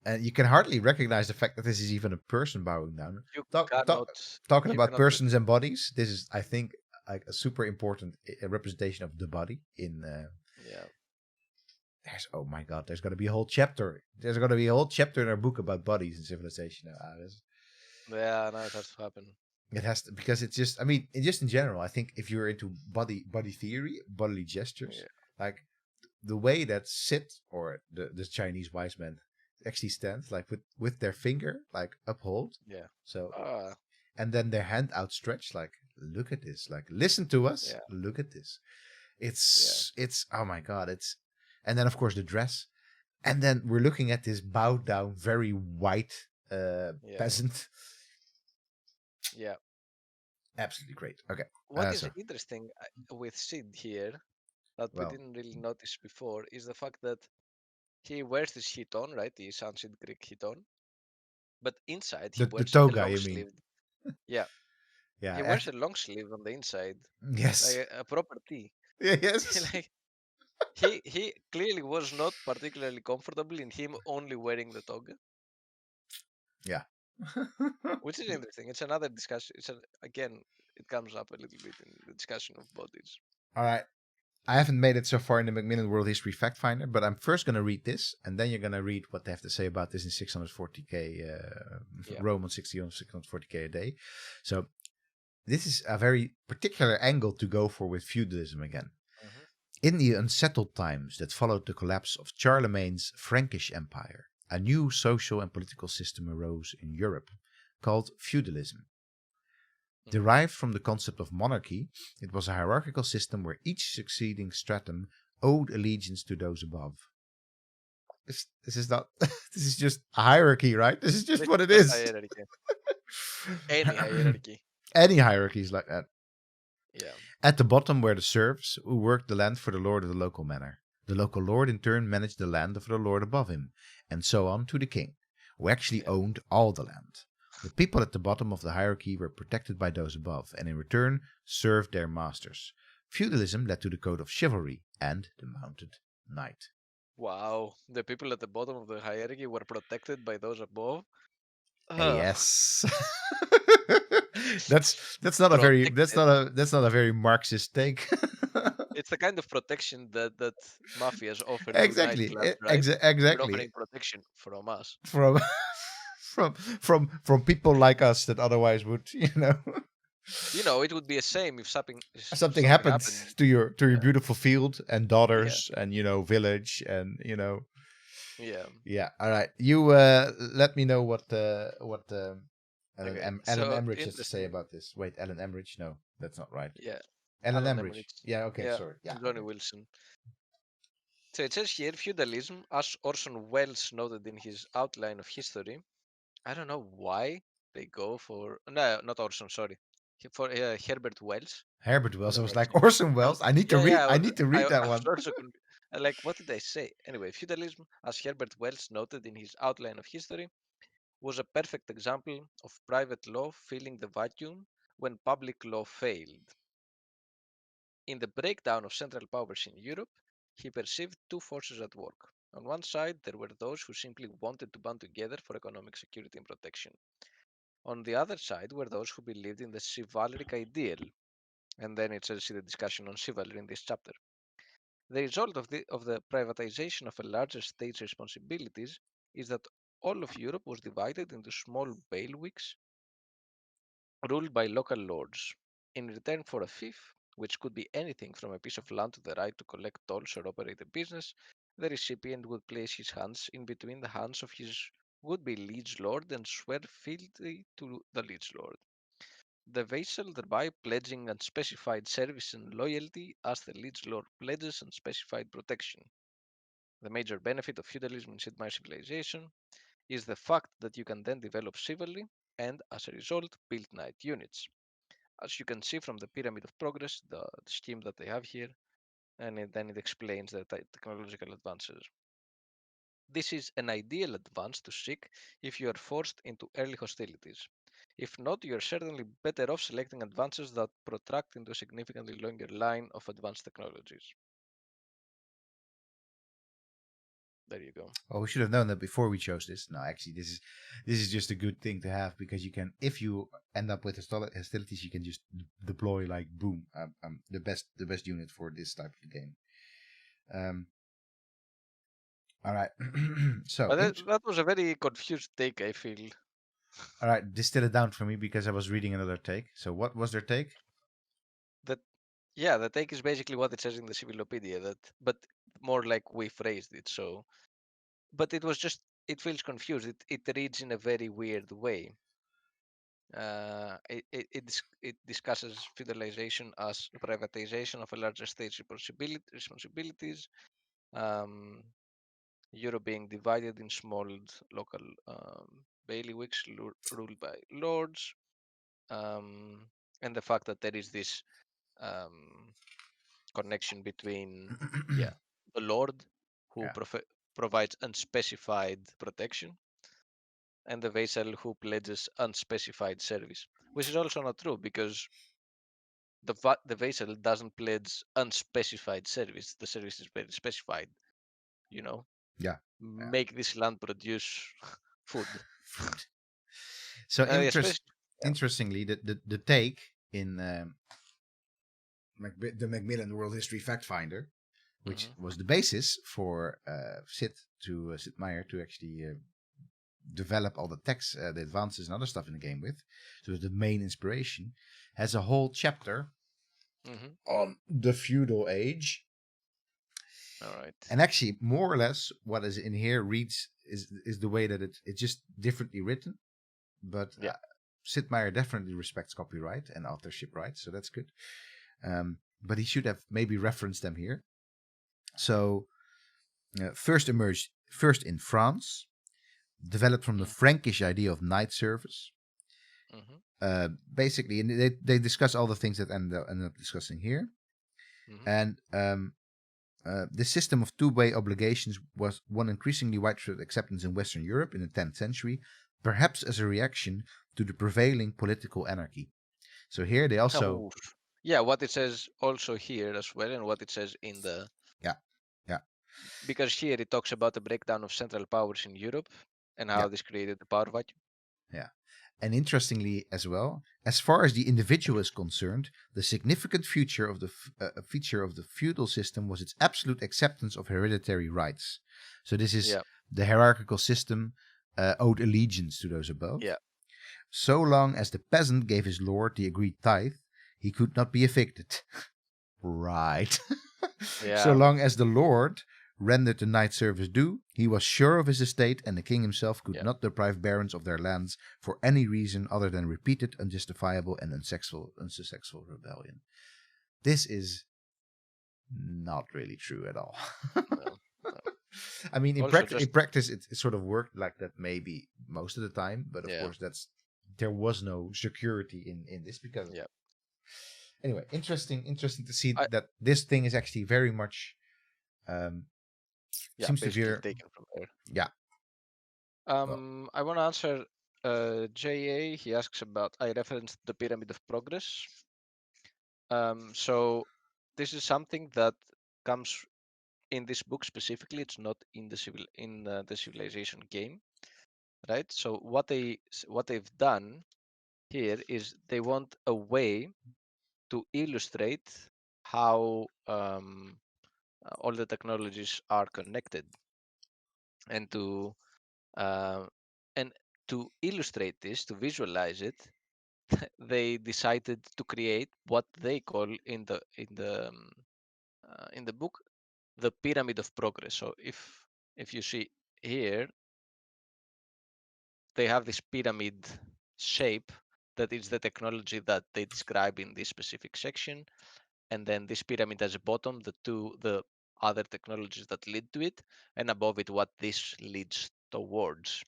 and you can hardly recognize the fact that this is even a person bowing down. You Talk, talk, cannot, talking you about cannot. persons and bodies. This is, I think, like a super important representation of the body in. Yeah, There's oh my god, there's gonna be a whole chapter. There's gonna be a whole chapter in our book about bodies and civilization. yeah. Now it has to happen. It has to because it's just. I mean, just in general, I think if you're into body theory, bodily gestures, Yeah, like the way that sit or the Chinese wise men actually stand, like with their finger like uphold, yeah. so Ah, and then their hand outstretched, like look at this, like listen to us, yeah, look at this. yeah, It's oh my god, it's and then of course the dress, and then we're looking at this bowed down, very white yeah, peasant. yeah. Absolutely great. Okay, What is so interesting with Sid here that we well didn't really notice before is the fact that he wears this chiton, right? The ancient Greek chiton, but inside he the wears a toga, long you mean? sleeve. Yeah, Yeah, he wears a long sleeve on the inside, like yes, a proper tee. yes, Like he clearly was not particularly comfortable in him only wearing the toga, yeah. which is interesting. It's another discussion. Again, it comes up a little bit in the discussion of bodies. All right. I haven't made it so far in the Macmillan World History Fact Finder, but I'm first going to read this, and then you're going to read what they have to say about this in 640k Rome on 640k a day. So this is a very particular angle to go for with feudalism again. Mm-hmm. In the unsettled times that followed the collapse of Charlemagne's Frankish Empire, a new social and political system arose in Europe called feudalism. Derived from the concept of monarchy, it was a hierarchical system where each succeeding stratum owed allegiance to those above. This is not. This is just a hierarchy, right? This is just what it is. Hierarchy. Any hierarchy. Any hierarchy is like that. Yeah. At the bottom were the serfs who worked the land for the lord of the local manor. The local lord in turn managed the land for the lord above him, and so on to the king, who actually owned all the land. The people at the bottom of the hierarchy were protected by those above, and in return served their masters. Feudalism led to the code of chivalry and the mounted knight. Wow, the people at the bottom of the hierarchy were protected by those above. Yes. that's not a very Marxist take. It's the kind of protection that mafias offer to Exactly. nightclubs, right? They're Exactly. offering protection from us. From from people like us that otherwise would, It would be a shame if something happened to your Yeah. beautiful field and daughters and village and Yeah. Yeah. All right. You let me know what Okay. Alan So Emmerich has to say interesting. about this. Wait, Alan Emmerich? No, that's not right. Yeah. Alan Alan Emmerich. Emmerich. Yeah. Okay. Yeah. Sorry. Yeah. Johnny Wilson. So it says here feudalism, as Orson Welles noted in his outline of history. I don't know why they go for no, not Orson. Sorry, for Herbert Wells. Herbert Wells. I was like Actually, Orson Welles. I need to read. I need to read that I was one. also like, what did I say? Anyway, feudalism, as Herbert Wells noted in his outline of history, was a perfect example of private law filling the vacuum when public law failed. In the breakdown of central powers in Europe, he perceived two forces at work. On one side, there were those who simply wanted to band together for economic security and protection. On the other side were those who believed in the chivalric ideal, and then it says see the discussion on chivalry in this chapter. The result of the privatization of a larger state's responsibilities is that all of Europe was divided into small bailiwicks ruled by local lords. In return for a fief, which could be anything from a piece of land to the right to collect tolls or operate a business, the recipient would place his hands in between the hands of his would-be liege lord and swear fealty to the liege lord. The vassal thereby pledging unspecified service and loyalty as the liege lord pledges unspecified protection. The major benefit of feudalism in Sid Meier's civilization is the fact that you can then develop chivalry and, as a result, build knight units. As you can see from the pyramid of progress, the scheme that they have here, and then it explains the technological advances. This is an ideal advance to seek if you are forced into early hostilities. If not, you are certainly better off selecting advances that protract into a significantly longer line of advanced technologies. There you go. Oh, we should have known that before we chose this. No, actually, this is just a good thing to have because you can, if you end up with hostilities, you can just deploy like boom, the best unit for this type of game. All right. So But that was a very confused take, I feel. all right, distill it down for me because I was reading another take. So what was their take? That yeah, the take is basically what it says in the Civilopedia. But more like we phrased it. So, but it was just it feels confused. It reads in a very weird way. It discusses feudalization as privatization of a larger state's responsibilities. Um, Europe being divided in small local bailiwicks ruled by lords, and the fact that there is this um, connection between, yeah, the lord who Yeah. provides unspecified protection and the vassal who pledges unspecified service, which is also not true because the vassal doesn't pledge unspecified service. The service is very specified. You know, Yeah. make this land produce food. Food. So Especially, yeah. interestingly, the take in the Macmillan World History Fact Finder, which was the basis for Sid Meier to actually develop all the text, the advances and other stuff in the game with. So the main inspiration has a whole chapter on the feudal age. All right. And actually, more or less, what is in here reads is the way that it's just differently written. But Sid Meier definitely respects copyright and authorship rights, so that's good. But he should have maybe referenced them here. So, first in France, developed from the Frankish idea of knight service. Basically, and they discuss all the things that end up discussing here. And the system of two-way obligations won increasingly widespread acceptance in Western Europe in the 10th century, perhaps as a reaction to the prevailing political anarchy. So here they also... what it says also here as well, and what it says in the... Because here it talks about the breakdown of central powers in Europe and how this created the power vacuum. Yeah. And interestingly as well, as far as the individual is concerned, the significant feature of the feudal system was its absolute acceptance of hereditary rights. So this is the hierarchical system owed allegiance to those above. Yeah. So long as the peasant gave his lord the agreed tithe, he could not be evicted. Right. So long as the lord rendered the knight service due, he was sure of his estate, and the king himself could not deprive barons of their lands for any reason other than repeated, unjustifiable, and unsuccessful rebellion. This is not really true at all. No. I mean, in practice, it sort of worked like that maybe most of the time, but of course, there was no security in this because of Anyway, interesting to see that this thing is actually very much seems to be taken from there. Yeah. I want to answer JA. He asks about, I referenced the Pyramid of Progress. So this is something that comes in this book specifically. It's not in the Civilization game, right? So what they've done here is they want a way to illustrate how all the technologies are connected, and to illustrate this, to visualize it, they decided to create what they call in the book the Pyramid of Progress. So if you see here, they have this pyramid shape that is the technology that they describe in this specific section, and then this pyramid has a bottom, the other technologies that lead to it, and above it what this leads towards.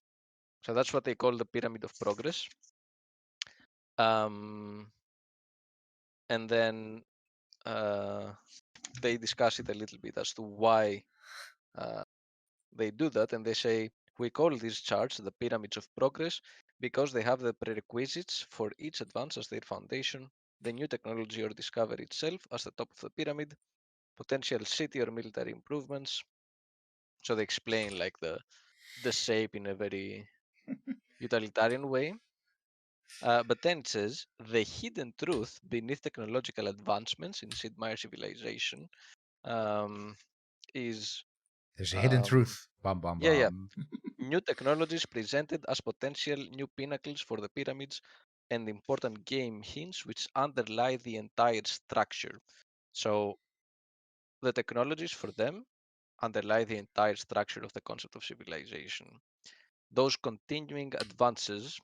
So that's what they call the Pyramid of Progress. And then they discuss it a little bit as to why they do that, and they say, we call these charts the Pyramids of Progress because they have the prerequisites for each advance as their foundation, the new technology or discovery itself as the top of the pyramid, potential city or military improvements. So they explain like the shape in a very utilitarian way. But then it says, the hidden truth beneath technological advancements in Sid Meier's civilization is... There's a hidden truth. Bum, bum, bum. Yeah. New technologies presented as potential new pinnacles for the pyramids and important game hints which underlie the entire structure. So the technologies for them underlie the entire structure of the concept of civilization. Those continuing advances,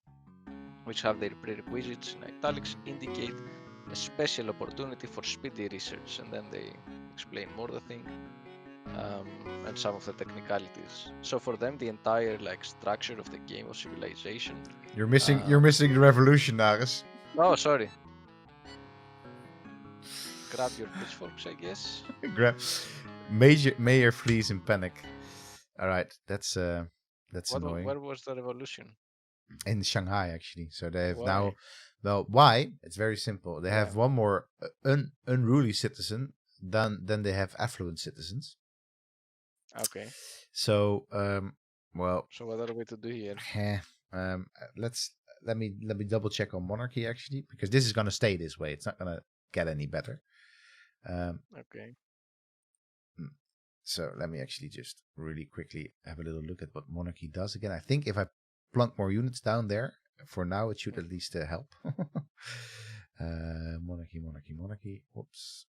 which have their prerequisites in italics, indicate a special opportunity for speedy research. And then they explain more the thing and some of the technicalities. So for them, the entire structure of the game of civilization. You're missing the revolution, Naris. Oh, sorry. Grab your pitchforks, I guess. Meier flees in panic. All right, that's annoying. Where was the revolution? In Shanghai, actually. So they have now. Well, why? It's very simple. They have one more unruly citizen than they have affluent citizens. Okay. So, So what are we to do here? Let me double check on monarchy actually, because this is going to stay this way. It's not going to get any better. Okay. So let me actually just really quickly have a little look at what monarchy does again. I think if I plunk more units down there, for now it should at least help. Monarchy. Whoops.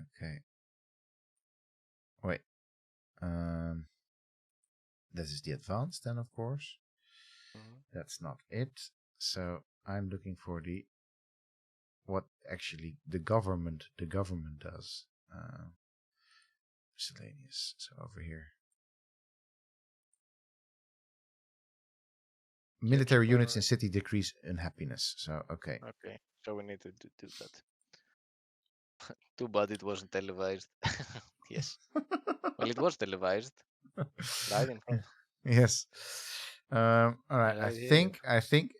Okay. Wait. This is the advanced then, of course. That's not it. So I'm looking for the what actually the government does. Miscellaneous. So over here. Military units in city decrease unhappiness. So okay. Okay. So we need to do that. Too bad it wasn't televised. Yes. Well, it was televised. Right in front. Yes. All right. Right here. I think.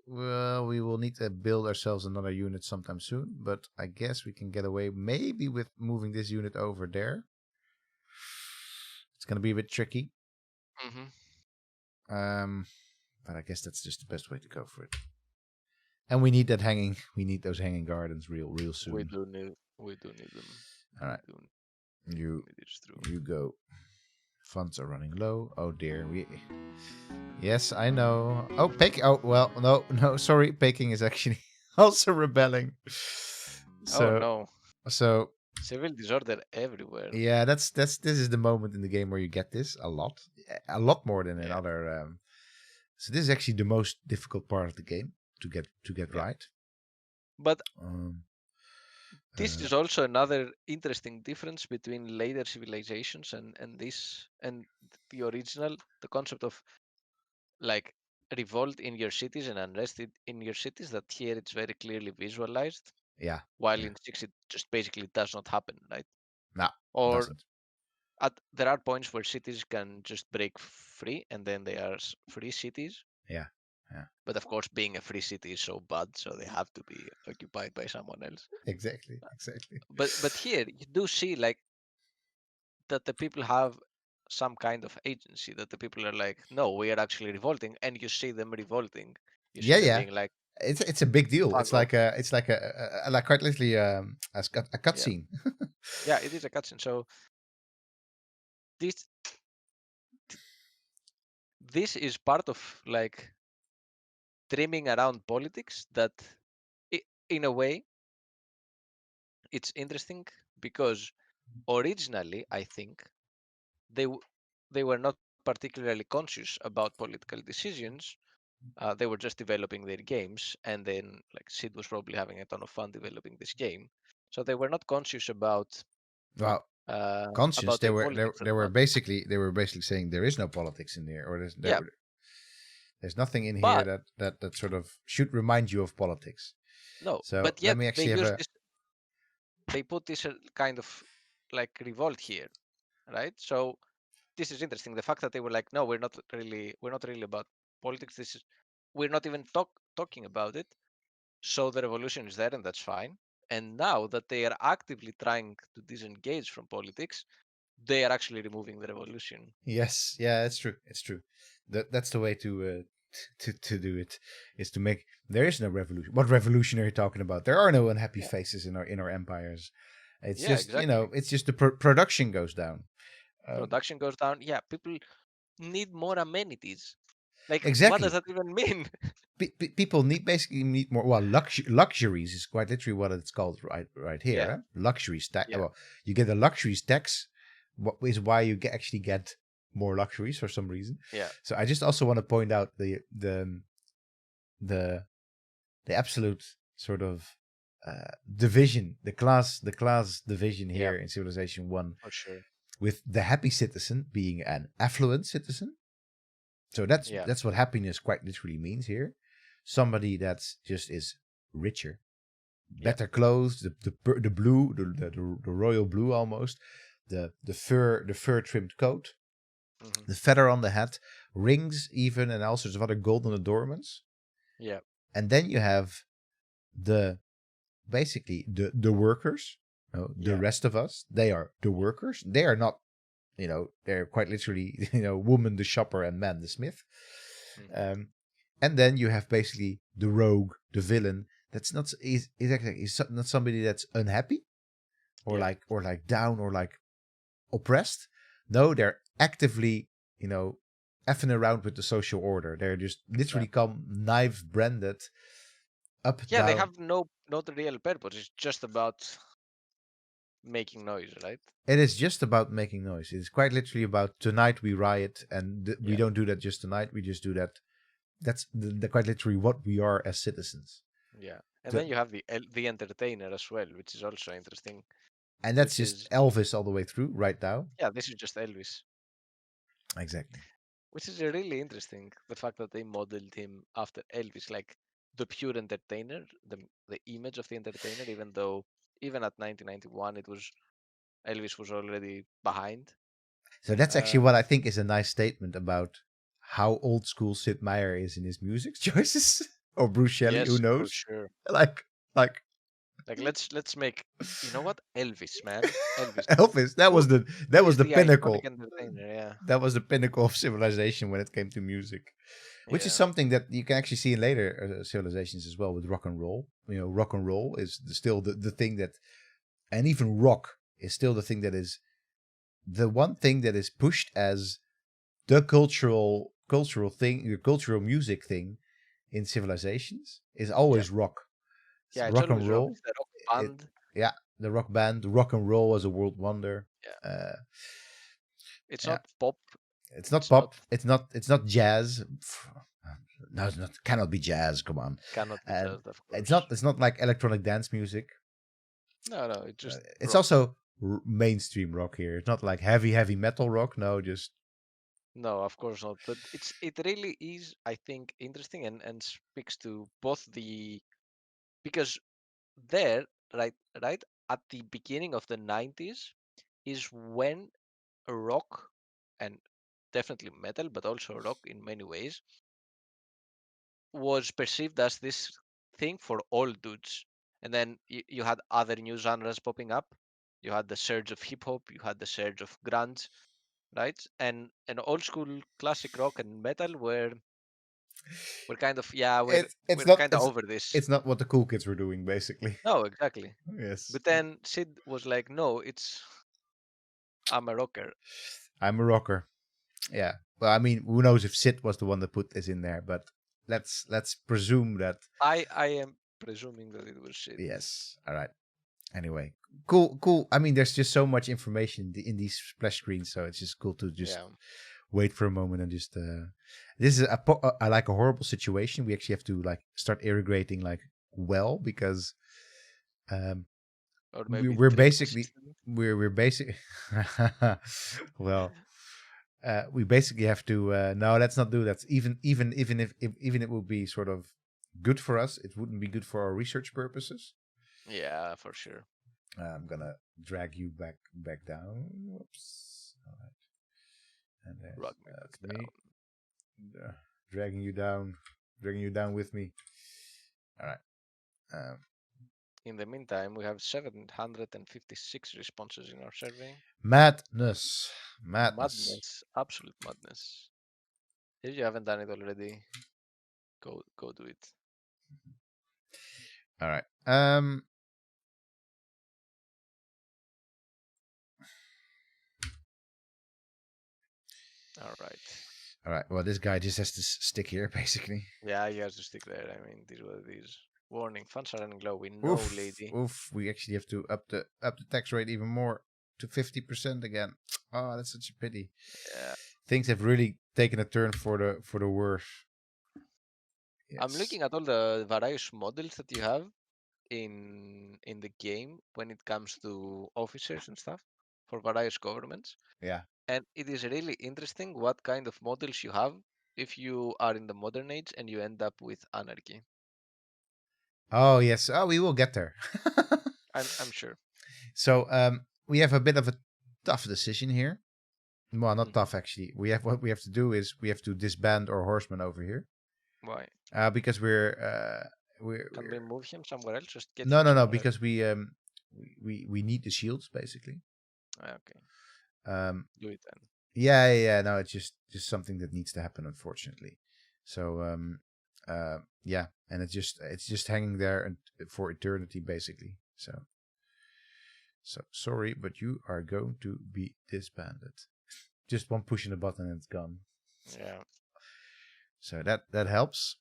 Well, we will need to build ourselves another unit sometime soon. But I guess we can get away maybe with moving this unit over there. It's gonna be a bit tricky. But I guess that's just the best way to go for it. And we need that hanging. We need those hanging gardens real soon. We do need them. All right. You go. Funds are running low. Oh dear. Yes, I know. Oh, Peking. Oh well, no. Sorry, Peking is actually also rebelling. So, oh no. So civil disorder everywhere. Yeah, this is the moment in the game where you get this a lot more than in other. So this is actually the most difficult part of the game to get right. But this is also another interesting difference between later civilizations and this and the original. The concept of like revolt in your cities and unrest in your cities. That here it's very clearly visualized. Yeah. While in 6 it just basically does not happen, right? No. Or doesn't. There are points where cities can just break free, and then they are free cities. Yeah. But of course, being a free city is so bad, so they have to be occupied by someone else. Exactly. But here you do see like that the people have some kind of agency. That the people are like, no, we are actually revolting, and you see them revolting. You see them being like, it's a big deal. It's like like quite literally a cutscene. Yeah, it is a cutscene. So this is part of like dreaming around politics that in a way it's interesting because originally I think they were not particularly conscious about political decisions. They were just developing their games, and then like Sid was probably having a ton of fun developing this game, so they were not conscious about Well, conscious. about their politics they were basically saying there is no politics in there, or there's nothing in here that sort of should remind you of politics. No, so but yet let me actually they put this kind of like revolt here, right? So this is interesting. The fact that they were like, no, we're not really about politics. We're not even talking about it. So the revolution is there, and that's fine. And now that they are actively trying to disengage from politics, they are actually removing the revolution. Yes, yeah, it's true. That's the way to do it, is to make there is no revolution. What revolution are you talking about? There are no unhappy faces in our empires. It's just exactly. it's just the production goes down. Production goes down. Yeah, people need more amenities. Like, exactly. What does that even mean? People basically need more. Well, luxuries is quite literally what it's called right here. Yeah. Luxuries tax. Yeah. Well, you get a luxuries tax. What is why you actually get more luxuries for some reason. Yeah. So I just also want to point out the absolute sort of division, the class division here in Civilization 1. For sure. With the happy citizen being an affluent citizen. So that's what happiness quite literally means here. Somebody that's just is richer, better clothes, the blue, the royal blue almost, the fur trimmed coat, the feather on the hat, rings even, and all sorts of other golden adornments. Yeah. And then you have basically the workers, the rest of us. They are the workers. They are not, they're quite literally, woman the shopper and man the smith. And then you have basically the rogue, the villain. That's not is not somebody that's unhappy or like down or like oppressed. No, they're actively, effing around with the social order. They're just literally come knife branded up Yeah, they down. have not real purpose. It's just about making noise, right? It is just about making noise. It's quite literally about tonight we riot, and we don't do that just tonight. We just do that. That's the quite literally what we are as citizens. Yeah, and then you have the entertainer as well, which is also interesting. And that's Which just is Elvis all the way through right now. yeah, this is just Elvis. Exactly. Which is really interesting. The fact that they modeled him after Elvis, like the pure entertainer, the image of the entertainer, even though even at 1991 Elvis was already behind. So that's actually what I think is a nice statement about how old school Sid Meier is in his music choices, or Bruce Shelley, who Yes, for knows? sure. Like Let's make, you know what, Elvis, man, Elvis. Elvis. That Who was the who is the iconic pinnacle. entertainer? Yeah, That was the pinnacle of civilization when it came to music, which is yeah, something that you can actually see in later civilizations as well with rock and roll. Rock and roll is still the thing that, and even rock is still the thing that is the one thing that is pushed as the cultural thing, the cultural music thing in civilizations is yeah, always rock. It's yeah. It's rock and always rock. roll. It's the rock It, band. yeah, the rock band, rock and roll as a world wonder. Yeah, Uh, it's yeah, not pop. it's not It's not pop. It's not jazz. No, it's not. Cannot be jazz. Come on, cannot be and judged, of it's course. not. It's not like electronic dance music. No, it's just It's rock. also mainstream rock here. It's not like heavy metal rock. No, just No, of course not. But it really is, I think, interesting and speaks to both because there, right, right at the beginning of the 90s is when rock and definitely metal, but also rock in many ways, was perceived as this thing for all dudes. And then you had other new genres popping up. You had the surge of hip hop, you had the surge of grunge, right? And old school classic rock and metal were kind of, yeah, it's we're not kind of over this. it's not what the cool kids were doing basically. No, exactly. Yes, But then Sid was like, no, I'm a rocker. I'm a rocker. Yeah. Well, I mean, who knows if Sid was the one that put this in there, but let's presume that I am presuming that it was Sid. yes. All right. Anyway, cool. I mean, there's just so much information in these splash screens, so it's just cool to just Yeah. wait for a moment and just. This is like a horrible situation. We actually have to like start irrigating like well because um Or maybe we're drip basically system. we're basic. Well, we basically have to. No, let's not do that. Even it would be sort of good for us, it wouldn't be good for our research purposes. Yeah, for sure. I'm gonna drag you back down. Whoops. All right. And Rock me that's back me. down. Dragging you down with me. All right. Um, In the meantime, we have 756 responses in our survey. madness. Madness, absolute madness. If you haven't done it already, go do it. All right. All right. All right. Well, this guy just has to stick here, basically. Yeah, you have to stick there. I mean, this is what it is. Warning: funds are running low. We know, Oof. lady. Oof. We actually have to up the tax rate even more to 50% again. Oh, that's such a pity. Yeah. Things have really taken a turn for the worse. Yes. I'm looking at all the various models that you have in the game when it comes to officers and stuff for various governments. Yeah. And it is really interesting what kind of models you have if you are in the modern age and you end up with anarchy. Oh yes. Oh, we will get there. I'm sure. So we have a bit of a tough decision here. Well, not Mhm. tough actually. What we have to do is we have to disband our horsemen over here. Why? Because we're Can we move him somewhere else? Just get him no, somewhere else. because we need the shields basically. Okay, Um, do it then. yeah. No, it's just something that needs to happen, unfortunately. So Yeah, and it's just hanging there for eternity, basically. So sorry, but you are going to be disbanded. Just one push in the button and it's gone. Yeah. So that helps.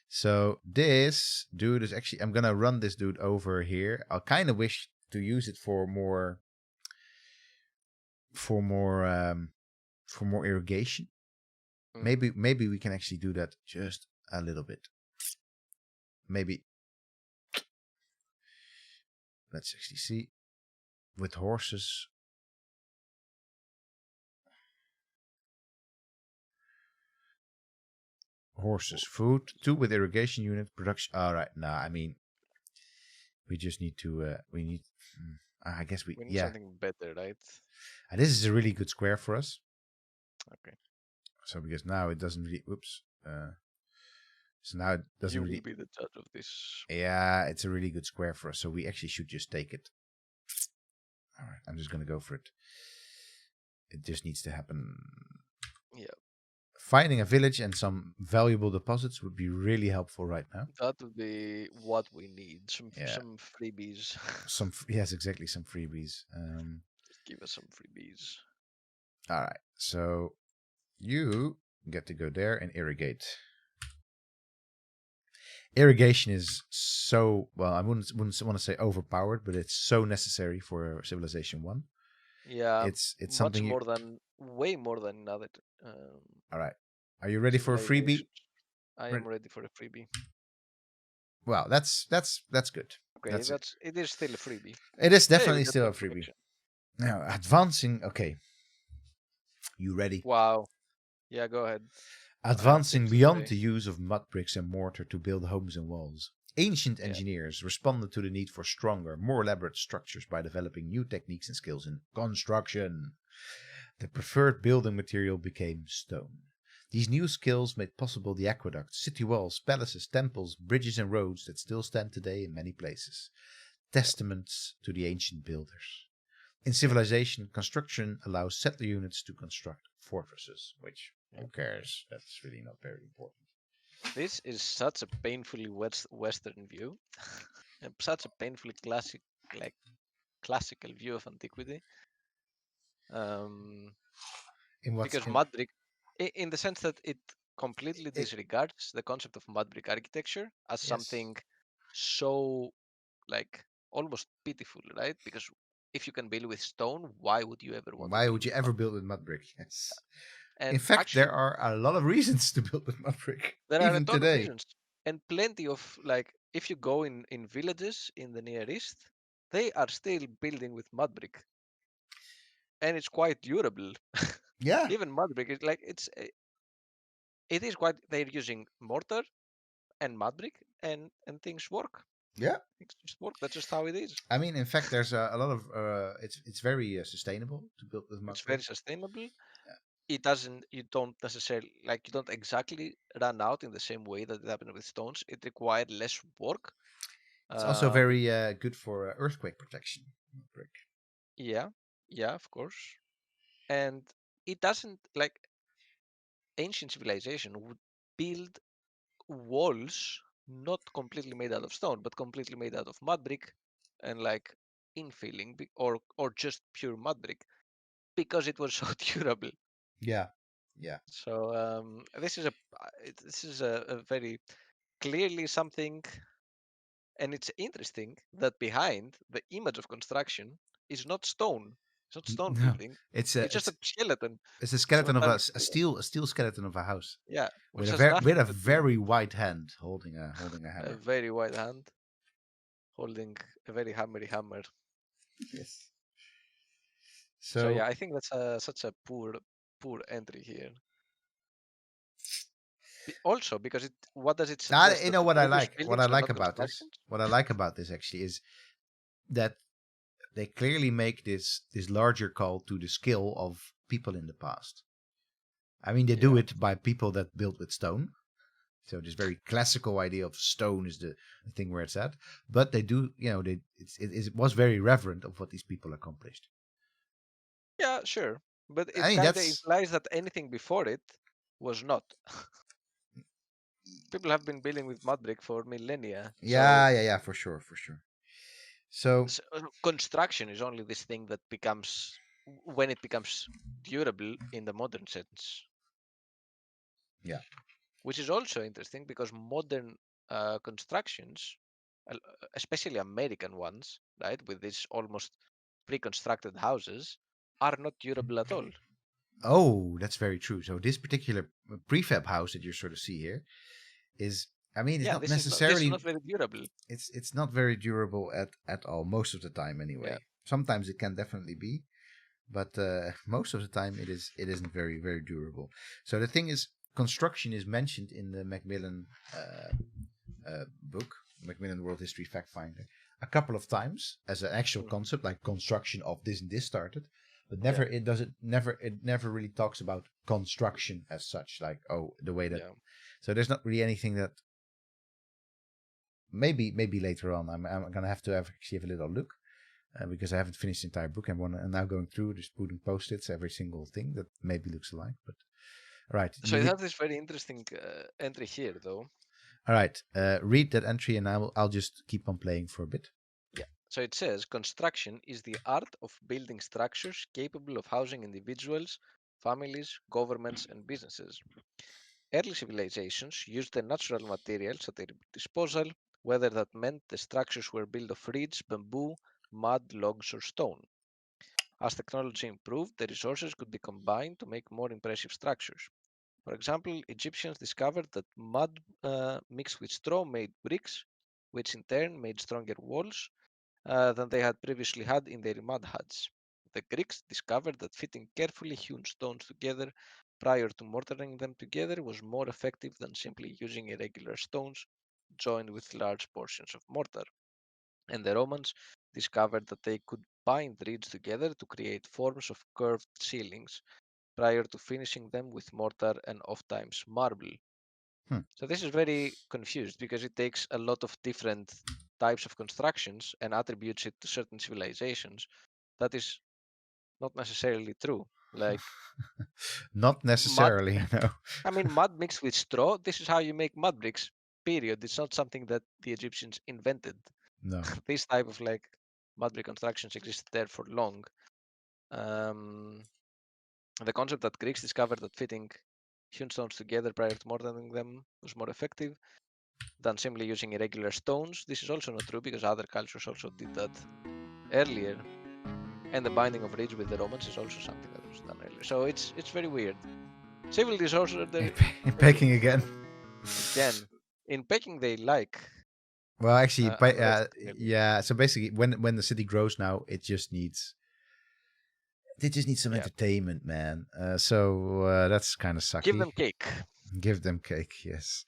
So this dude is actually, I'm gonna run this dude over here. I kind of wish to use it for more irrigation. Maybe we can actually do that just a little bit. Maybe. Let's actually see. With horses. Horses, food, 2 with irrigation unit, production. All right, nah, I mean, we just need to, I guess We need something better, right? And this is a really good square for us. Okay. So because now it doesn't really, so now it doesn't really. You will be the judge of this. Yeah, it's a really good square for us. So we actually should just take it. All right, I'm just going to go for it. It just needs to happen. Yeah. Finding a village and some valuable deposits would be really helpful right now. That would be what we need. Some freebies. Yes, exactly, some freebies. Just give us some freebies. All right, so you get to go there and irrigate. Irrigation is so, well, I wouldn't want to say overpowered, but it's so necessary for Civilization 1. Yeah, it's much something way more than another. All right, are you ready for a freebie? I am ready for a freebie. Well, that's good. Okay, it is still a freebie. It is definitely still a freebie. Now, advancing. Okay, you ready? Wow. Yeah, go ahead. Advancing beyond the use of mud bricks and mortar to build homes and walls. Ancient engineers responded to the need for stronger, more elaborate structures by developing new techniques and skills in construction. The preferred building material became stone. These new skills made possible the aqueducts, city walls, palaces, temples, bridges and roads that still stand today in many places. Testaments to the ancient builders. In Civilization, construction allows settler units to construct fortresses, which, who cares? That's really not very important. This is such a painfully Western view, and such a painfully classical view of antiquity. Because mud brick, in the sense that it completely disregards the concept of mud brick architecture as something so almost pitiful, right? Because if you can build with stone, why would you ever want? Why would you ever build with mud brick? Yes. And in fact, actually, there are a lot of reasons to build with mud brick. There even are a ton today. of reasons, and plenty of if you go in villages in the Near East, they are still building with mud brick, and it's quite durable. Yeah. Even mud brick is it is quite. They're using mortar and mud brick, and things work. Yeah. Things just work. That's just how it is. I mean, in fact, there's a lot of it's very sustainable to build with mud brick. It's very sustainable. Yeah. It doesn't. You don't necessarily you don't exactly run out in the same way that it happened with stones. It required less work. It's also very good for earthquake protection. Brick. Yeah, of course. And it doesn't ancient civilization would build walls not completely made out of stone, but completely made out of mud brick and infilling or just pure mud brick because it was so durable. Yeah. So this is a very clearly something, and it's interesting that behind the image of construction is not stone. It's not stone building. It's just a skeleton. It's a skeleton of a steel skeleton of a house. Yeah, with a very white hand holding a hammer. A very white hand holding a very hammery hammer. Yes. So yeah, I think that's such a poor entry here. Also, because what does it suggest? You know what I like? What I like about this? What I like about this actually is that they clearly make this larger call to the skill of people in the past. I mean, they do it by people that built with stone. So this very classical idea of stone is the thing where it's at. But they do, it was very reverent of what these people accomplished. Yeah, sure. But it kind of implies that anything before it was not. people have been building with mud brick for millennia. Yeah, for sure. So Construction is only this thing that becomes when it becomes durable in the modern sense. Yeah. Which is also interesting because modern constructions, especially American ones, right, with these almost pre-constructed houses, are not durable at all. Oh, that's very true. So this particular prefab house that you sort of see here is, I mean, it's Yeah, not this is necessarily, not very durable. it's not very durable at all, most of the time Yeah. anyway. Sometimes it can definitely be, but most of the time it isn't very, very durable. So the thing is, construction is mentioned in the Macmillan book, Macmillan World History Fact Finder, a couple of times as an actual concept, like construction of this and this started, but never it never really talks about construction as such, like the way that. So there's not really anything that. Maybe later on I'm gonna have to actually have a little look. Because I haven't finished the entire book. I'm now going through, just putting post-its, every single thing that maybe looks alike. But all right. So it has this very interesting entry here, though. All right. Read that entry, and I'll just keep on playing for a bit. Yeah. So it says construction is the art of building structures capable of housing individuals, families, governments, and businesses. Early civilizations used the natural materials at their disposal, whether that meant the structures were built of reeds, bamboo, mud, logs, or stone. As technology improved, the resources could be combined to make more impressive structures. For example, Egyptians discovered that mud mixed with straw made bricks, which in turn made stronger walls than they had previously had in their mud huts. The Greeks discovered that fitting carefully hewn stones together prior to mortaring them together was more effective than simply using irregular stones joined with large portions of mortar. And the Romans discovered that they could bind reeds together to create forms of curved ceilings prior to finishing them with mortar and oftentimes marble. So this is very confused because it takes a lot of different types of constructions and attributes it to certain civilizations. That is not necessarily true. Like Not mud, necessarily, no. I mean, mud mixed with straw. This is how you make mud bricks. Period. It's not something that the Egyptians invented. No. This type of like mud brick constructions existed there for long. The concept that Greeks discovered that fitting hewn stones together prior to mortaring them was more effective than simply using irregular stones. This is also not true because other cultures also did that earlier. And the binding of reeds with the Romans is also something that was done earlier. So it's very weird. Civil disorder. In packing again. Again, in packing they like. Well, actually, unrest, yeah. So basically, when the city grows now, it just needs. They just need some entertainment, man. So that's kind of sucky. Give them cake. Give them cake, yes.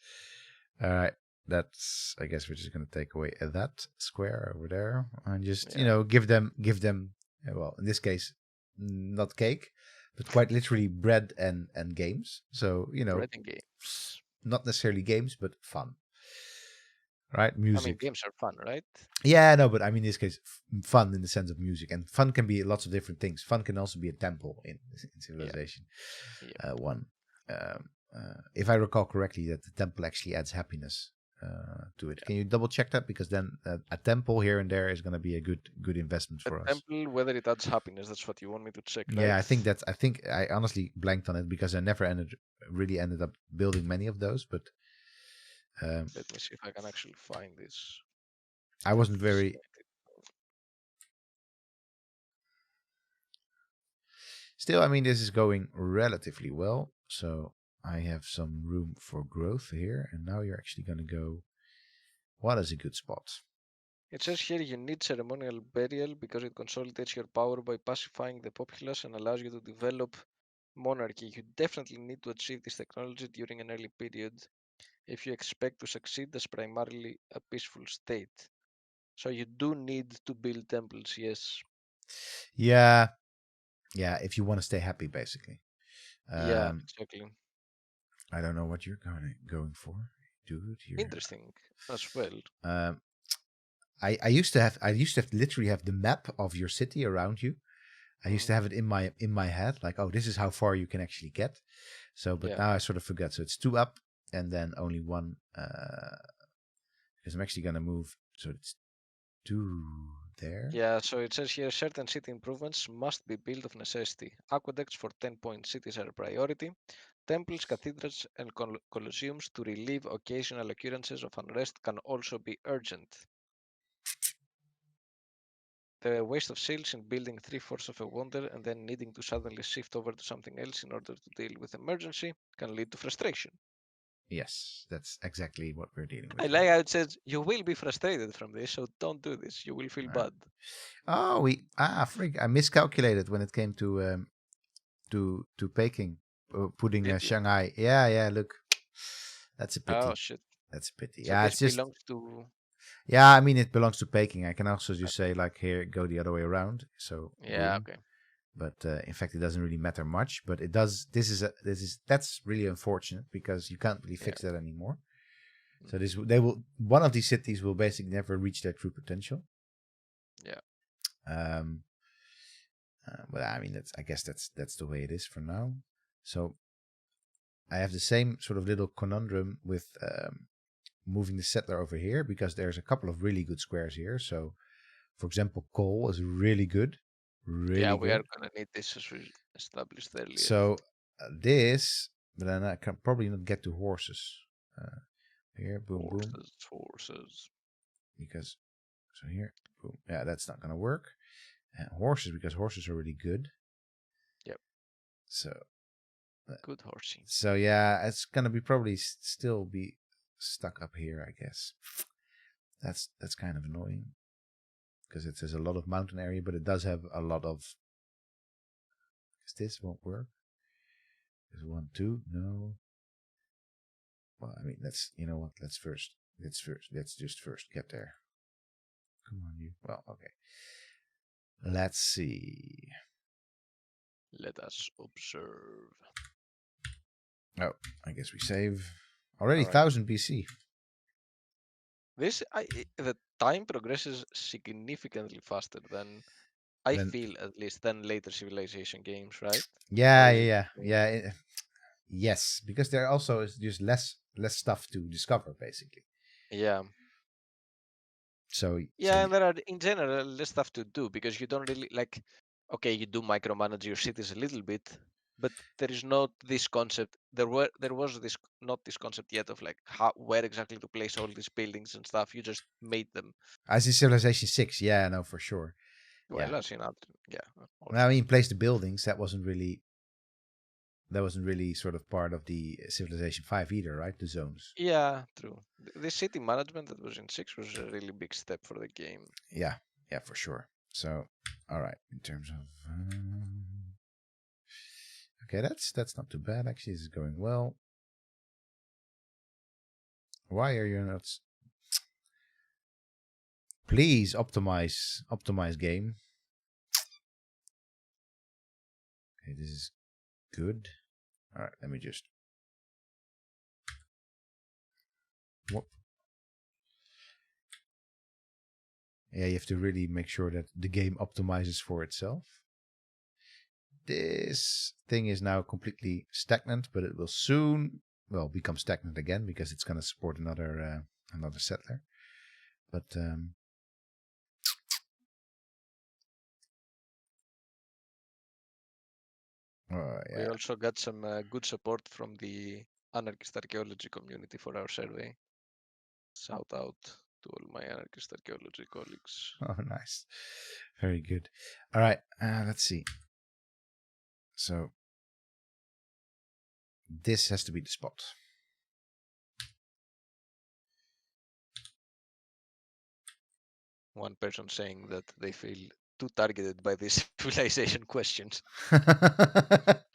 All right. That's. I guess we're just gonna take away that square over there and just give them. Well, in this case, not cake, but quite literally bread and games. So bread and games. Not necessarily games, but fun. Right, music. I mean, games are fun, right? Yeah, no, but I mean, in this case, fun in the sense of music, and fun can be lots of different things. Fun can also be a temple in civilization. If I recall correctly, that the temple actually adds happiness to it. Can you double check that? Because then a temple here and there is going to be a good investment for us. Temple, whether it adds happiness, that's what you want me to check, right? Yeah, I think I honestly blanked on it because I never ended up building many of those, but. Let me see if I can actually find this. I wasn't very. Still, I mean, this is going relatively well, so I have some room for growth here. And now you're actually going to go. What is a good spot? It says here you need ceremonial burial because it consolidates your power by pacifying the populace and allows you to develop monarchy. You definitely need to achieve this technology during an early period if you expect to succeed as primarily a peaceful state. So you do need to build temples, yes. Yeah, if you want to stay happy, basically. Yeah, exactly. I don't know what you're going for, dude. Interesting as well. I used to have literally have the map of your city around you. I used to have it in my head, like, oh, this is how far you can actually get. So, but now I sort of forgot. So it's 2 up, and then only one, because I'm actually going to move, so it's 2 there. Yeah, so it says here certain city improvements must be built of necessity. Aqueducts for 10-point cities are a priority. Temples, cathedrals, and colosseums to relieve occasional occurrences of unrest can also be urgent. The waste of sails in building 3/4 of a wonder and then needing to suddenly shift over to something else in order to deal with emergency can lead to frustration. Yes, that's exactly what we're dealing with. I like how it says you will be frustrated from this, so don't do this. You will feel bad. Oh, freak! I miscalculated when it came to Peking, putting Shanghai. Yeah. Look, that's a pity. Oh shit! That's a pity. So Yeah, this it's just belongs to. Yeah, I mean it belongs to Peking. I can also just say like here, go the other way around. So Yeah. boom. Okay. But in fact, it doesn't really matter much. But it does. That's really unfortunate because you can't really fix that anymore. So one of these cities will basically never reach their true potential. Yeah. But I mean, I guess that's the way it is for now. So I have the same sort of little conundrum with moving the settler over here because there's a couple of really good squares here. So, for example, coal is really good. Really yeah, good. we are gonna need this as we established earlier. So but then I can probably not get to horses. Here, boom, Horses. Because so here, boom. Yeah, that's not gonna work. And horses because horses are really good. Yep. So good horsey. So yeah, it's gonna be probably still be stuck up here, I guess. That's kind of annoying because it has a lot of mountain area, but it does have a lot of. This won't work. There's 1, 2, no. Well, I mean, you know what? Let's just first get there. Come on, you. Well, okay. Let's see. Let us observe. Oh, I guess we save. Already 1000 BC. The time progresses significantly faster than I feel, at least, than later civilization games, right? Yeah. Yes, because there also is just less stuff to discover, basically. Yeah. So and there are in general less stuff to do because you don't really like. Okay, you do micromanage your cities a little bit, but there is not this concept. There was not this concept yet of like where exactly to place all these buildings and stuff. You just made them. As in Civilization 6, yeah, no, for sure. Well, as in Also. I mean, place the buildings. That wasn't really sort of part of the Civilization 5 either, right? The zones. Yeah, true. The city management that was in 6 was a really big step for the game. Yeah, for sure. So, all right, in terms of okay, that's not too bad. Actually, this is going well. Why are you not? Please optimize game. Okay, this is good. All right, let me just. What? Yeah, you have to really make sure that the game optimizes for itself. This thing is now completely stagnant, but it will soon, become stagnant again because it's going to support another settler. But we also got some good support from the anarchist archaeology community for our survey. Shout out to all my anarchist archaeology colleagues. Oh, nice. Very good. All right, let's see. So this has to be the spot. One person saying that they feel too targeted by these civilization questions.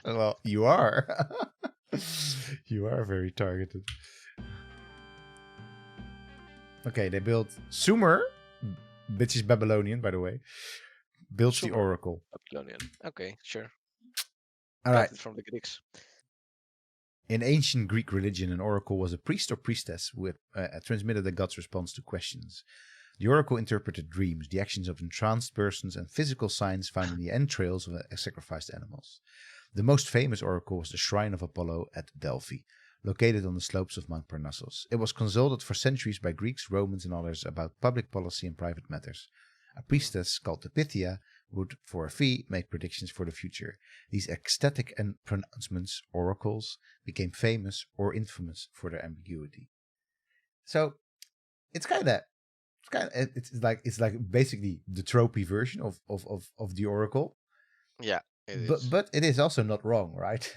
Well, you are. You are very targeted. Okay, they built Sumer, which is Babylonian, by the way. Built the Oracle. Babylonian. Okay, sure. All right. From the Greeks. In ancient Greek religion, an oracle was a priest or priestess who transmitted the god's response to questions. The oracle interpreted dreams, the actions of entranced persons, and physical signs found in the entrails of sacrificed animals. The most famous oracle was the Shrine of Apollo at Delphi. located on the slopes of Mount Parnassus. It was consulted for centuries by Greeks, Romans, and others about public policy and private matters. A priestess called the Pythia would, for a fee, make predictions for the future. These ecstatic pronouncements, oracles, became famous or infamous for their ambiguity. So it's like basically the tropey version of the oracle. Yeah, it is. But it is also not wrong, right?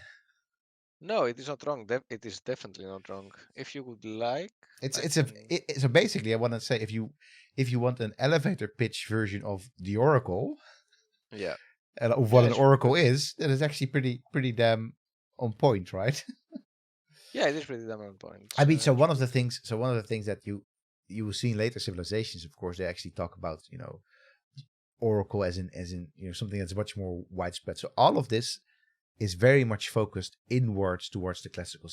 No, it is not wrong. It is definitely not wrong. If you would like, So basically, I want to say if you want an elevator pitch version of the oracle, yeah, and of what an sure, oracle is, then it's actually pretty damn on point, right? Yeah, it is pretty damn on point. I mean, so It's one of really the things that you will see in later civilizations, of course, they actually talk about oracle as in something that's much more widespread. So all of this is very much focused inwards towards the classical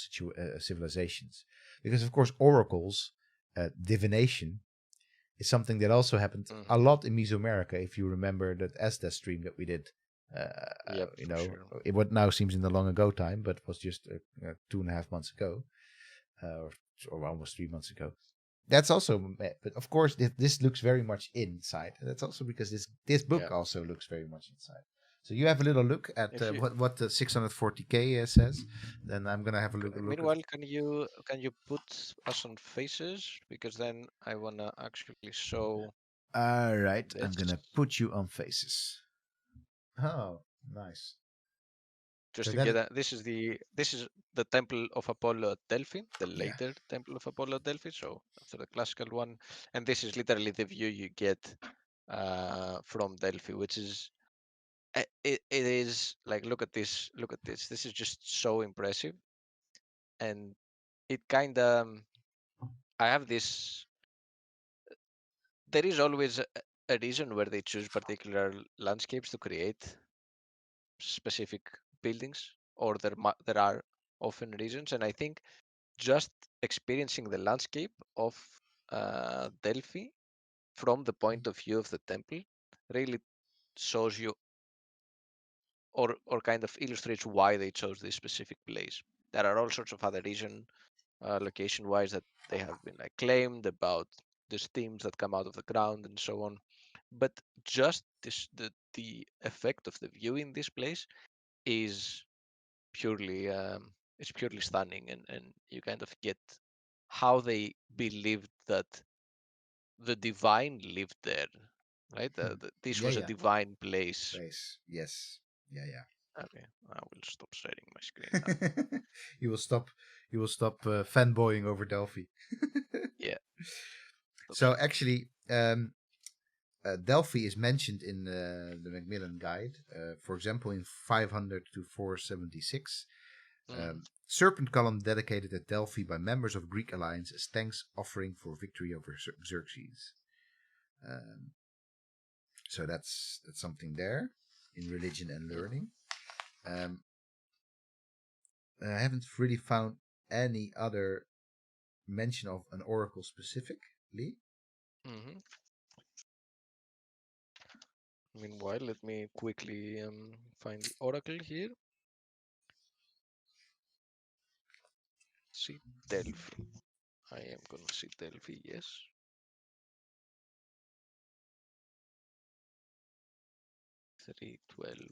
civilizations, because of course oracles, divination, is something that also happened a lot in Mesoamerica. If you remember that Estes stream that we did, yep, for sure. it what now seems in the long ago time, but was just 2.5 months ago, or almost 3 months ago. That's also, but of course, this looks very much inside. And that's also because this book also looks very much inside. So you have a little look at what the 640K says. Then I'm gonna have a look. Meanwhile, can you put us on faces, because then I wanna actually show. All right, this. I'm gonna put you on faces. Oh, nice. Just to get this is the Temple of Apollo at Delphi, the later Temple of Apollo at Delphi. So after the classical one, and this is literally the view you get from Delphi, which is it is like, look at this, this is just so impressive. And it kind of I have this, there is always a reason where they choose particular landscapes to create specific buildings, or there are often reasons. And I think just experiencing the landscape of Delphi from the point of view of the temple really shows you, or kind of illustrates why they chose this specific place. There are all sorts of other reasons, location-wise, that they have been like claimed about the steams that come out of the ground and so on. But just the effect of the view in this place is purely it's purely stunning, and you kind of get how they believed that the divine lived there, right? This was a divine place. Yes. Yeah. Okay, I will stop sharing my screen now. You will stop fanboying over Delphi. Yeah. So actually, Delphi is mentioned in the Macmillan Guide, for example, in 500 to 476. Serpent column dedicated at Delphi by members of Greek alliance as thanks offering for victory over Xerxes. So that's something there in religion and learning. I haven't really found any other mention of an oracle specifically. Meanwhile, let me quickly find the oracle here. See Delphi. I am going to see Delphi, yes. $3.12.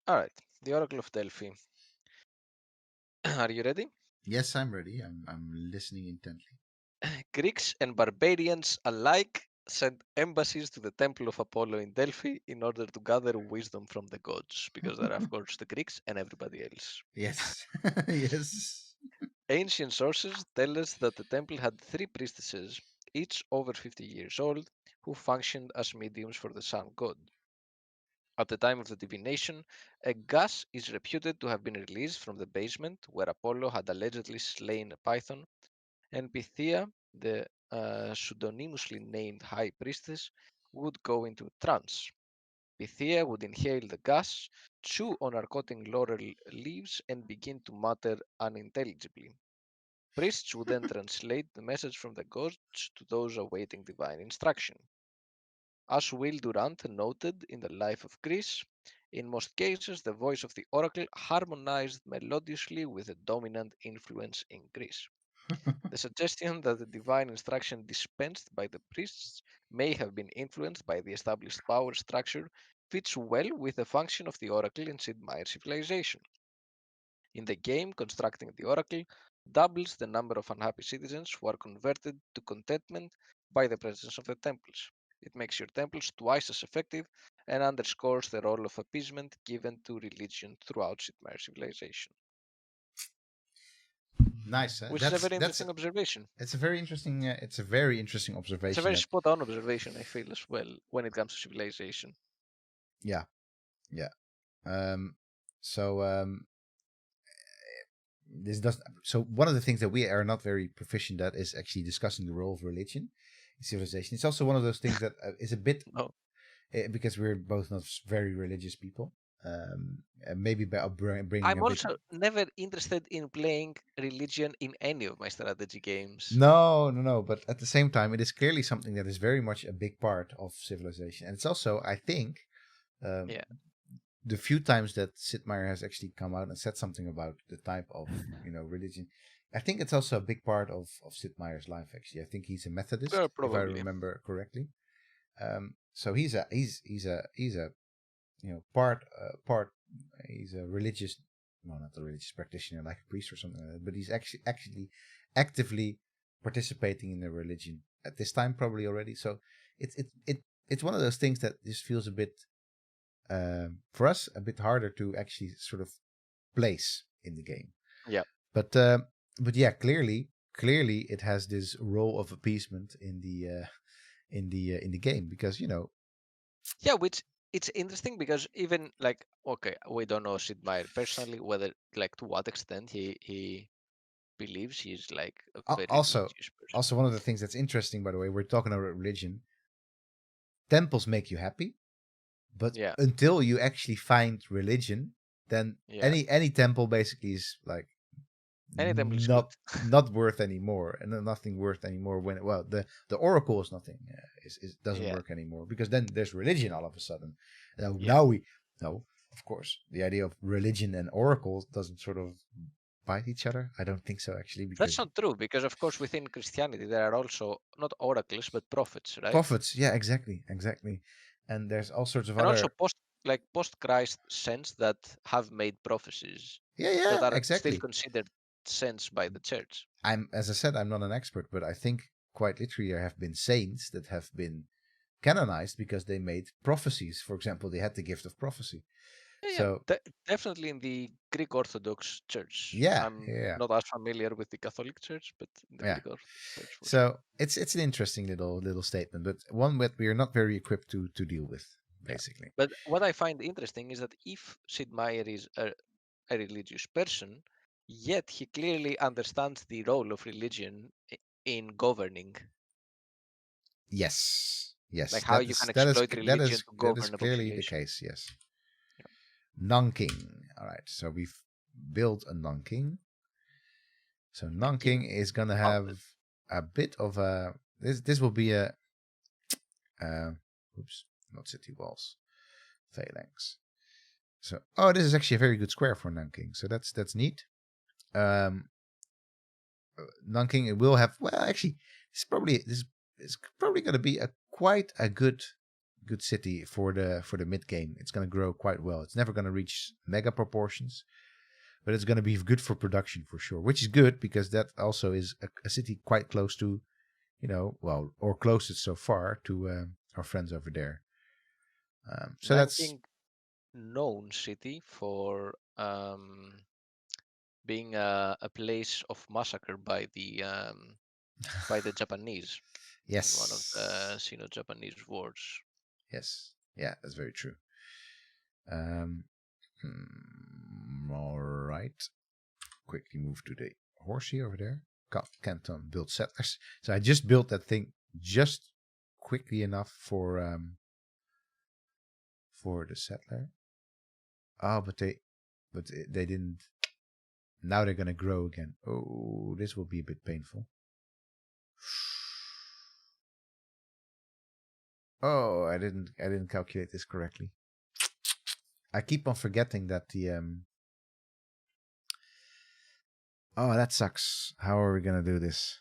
All right, the Oracle of Delphi. Are you ready? Yes, I'm ready. I'm listening intently. Greeks and barbarians alike sent embassies to the Temple of Apollo in Delphi in order to gather wisdom from the gods, because there are, of course, the Greeks and everybody else. Yes. Yes. Ancient sources tell us that the temple had 3 priestesses, each over 50 years old, who functioned as mediums for the sun god. At the time of the divination, a gas is reputed to have been released from the basement where Apollo had allegedly slain a python, and Pythia, the pseudonymously named high priestess, would go into a trance. Pythia would inhale the gas, chew on narcotic laurel leaves, and begin to mutter unintelligibly. Priests would then translate the message from the gods to those awaiting divine instruction. As Will Durant noted in the Life of Greece, In most cases, the voice of the oracle harmonized melodiously with the dominant influence in Greece. The suggestion that the divine instruction dispensed by the priests may have been influenced by the established power structure fits well with the function of the oracle in Sid Meier's civilization. In the game, constructing the oracle doubles the number of unhappy citizens who are converted to contentment by the presence of the temples. It makes your temples twice as effective and underscores the role of appeasement given to religion throughout Sid Meier's civilization. Nice. Which is a very interesting observation. It's a very interesting. It's a very interesting It's a observation. very spot on observation, I feel, as well, when it comes to civilization. Yeah, yeah. So this does. So one of the things that we are not very proficient at is actually discussing the role of religion in civilization. It's also one of those things that is a bit No. Because we're both not very religious people. And maybe by bringing. I'm also never interested in playing religion in any of my strategy games. No. But at the same time, it is clearly something that is very much a big part of civilization, and it's also, I think, the few times that Sid Meier has actually come out and said something about the type of religion, I think it's also a big part of Sid Meier's life. Actually, I think he's a Methodist, if I remember correctly. So he's a part he's a religious, well, not a religious practitioner like a priest or something like that, but he's actually actively participating in the religion at this time probably already. So it's one of those things that just feels a bit for us a bit harder to actually sort of place in the game. Yeah. But yeah, clearly it has this role of appeasement in the game, because Yeah, which it's interesting because even like, okay, we don't know Sid Meier personally, whether like to what extent he believes he's like a very religious person. Also, one of the things that's interesting, by the way, we're talking about religion. Temples make you happy, but until you actually find religion, then any temple basically is like not worth anymore, and nothing worth anymore. When the oracle is nothing, doesn't work anymore, because then there's religion all of a sudden. Now of course, the idea of religion and oracles doesn't sort of fight each other. I don't think so, actually. Because that's not true, because of course within Christianity there are also not oracles but prophets, right? Prophets, yeah, exactly. And there's all sorts of and other also post Christ saints that have made prophecies. Yeah, that are exactly. still considered saints by the church. As I said, I'm not an expert, but I think quite literally there have been saints that have been canonized because they made prophecies. For example, they had the gift of prophecy. So definitely in the Greek Orthodox Church. Yeah, I'm not as familiar with the Catholic Church, but in the Greek Orthodox Church. So sure. It's an interesting little statement, but one that we are not very equipped to deal with, basically. But what I find interesting is that if Sid Meier is a religious person, yet he clearly understands the role of religion in governing. Yes. Like how you can exploit religion to govern that is a clearly population. The case, yes. Nanking. All right, so we've built a Nanking. So Nanking is going to have a bit of a... This will be a... oops, not city walls. Phalanx. So, this is actually a very good square for Nanking. So that's neat. Nanking, it will have... Well, actually, this is probably going to be quite a good city for the mid game. It's going to grow quite well. It's never going to reach mega proportions, but it's going to be good for production for sure, which is good because that also is a city quite close to, or closest so far to our friends over there. So that's known city for being a place of massacre by the Japanese. Yes. In one of the Sino-Japanese wars. Yes. Yeah, that's very true. All right. Quickly move to the horsey over there. Canton build settlers. So I just built that thing just quickly enough for the settler. Oh, but they didn't. Now they're gonna grow again. Oh, this will be a bit painful. Oh, I didn't calculate this correctly. I keep on forgetting that the oh, that sucks. How are we gonna do this?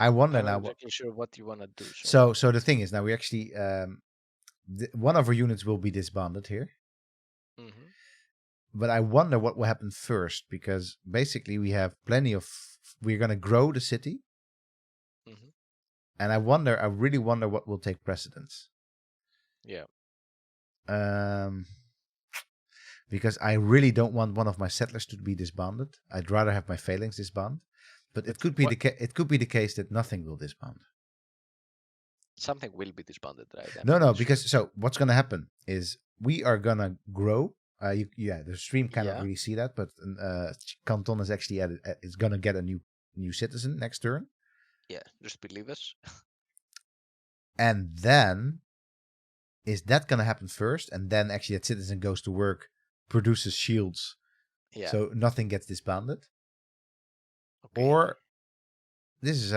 I wonder I'm not now. exactly sure what you want to do. So the thing is now we actually one of our units will be disbanded here. Mm-hmm. But I wonder what will happen first, because basically we have plenty of. We're gonna grow the city, Mm-hmm. and I really wonder what will take precedence. Yeah. Because I really don't want one of my settlers to be disbanded. I'd rather have my phalanx disband. But it could be what it could be the case that nothing will disband. something will be disbanded, right? I'm No, pretty sure. because so what's gonna happen is we are gonna grow. Yeah, the stream cannot Yeah. really see that, but Canton is actually is gonna get a new citizen next turn, Yeah. Just believe us. and then is that gonna happen first, and then actually that citizen goes to work, produces shields, Yeah. so nothing gets disbanded, Okay. or this is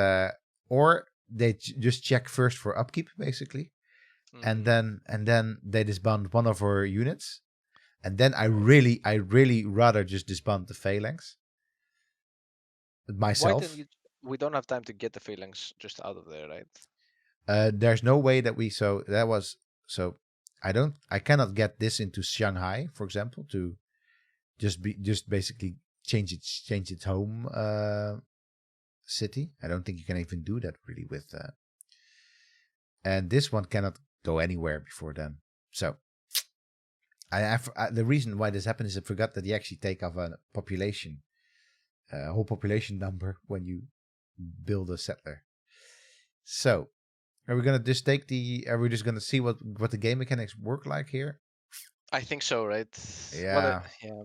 or they just check first for upkeep basically, and Mm-hmm. then they disband one of our units, and then I Okay. really rather just disband the phalanx Why don't myself. you? We don't have time to get the phalanx just out of there, right? There's no way that we so I cannot get this into Shanghai, for example, to just basically change its home city. I don't think you can even do that really with and this one cannot go anywhere before then. So the reason why this happened is I forgot that you actually take off a population, a whole population number when you build a settler. So are we gonna just take the? Are we just gonna see what the game mechanics work like here? I think so, right? Yeah, Yeah.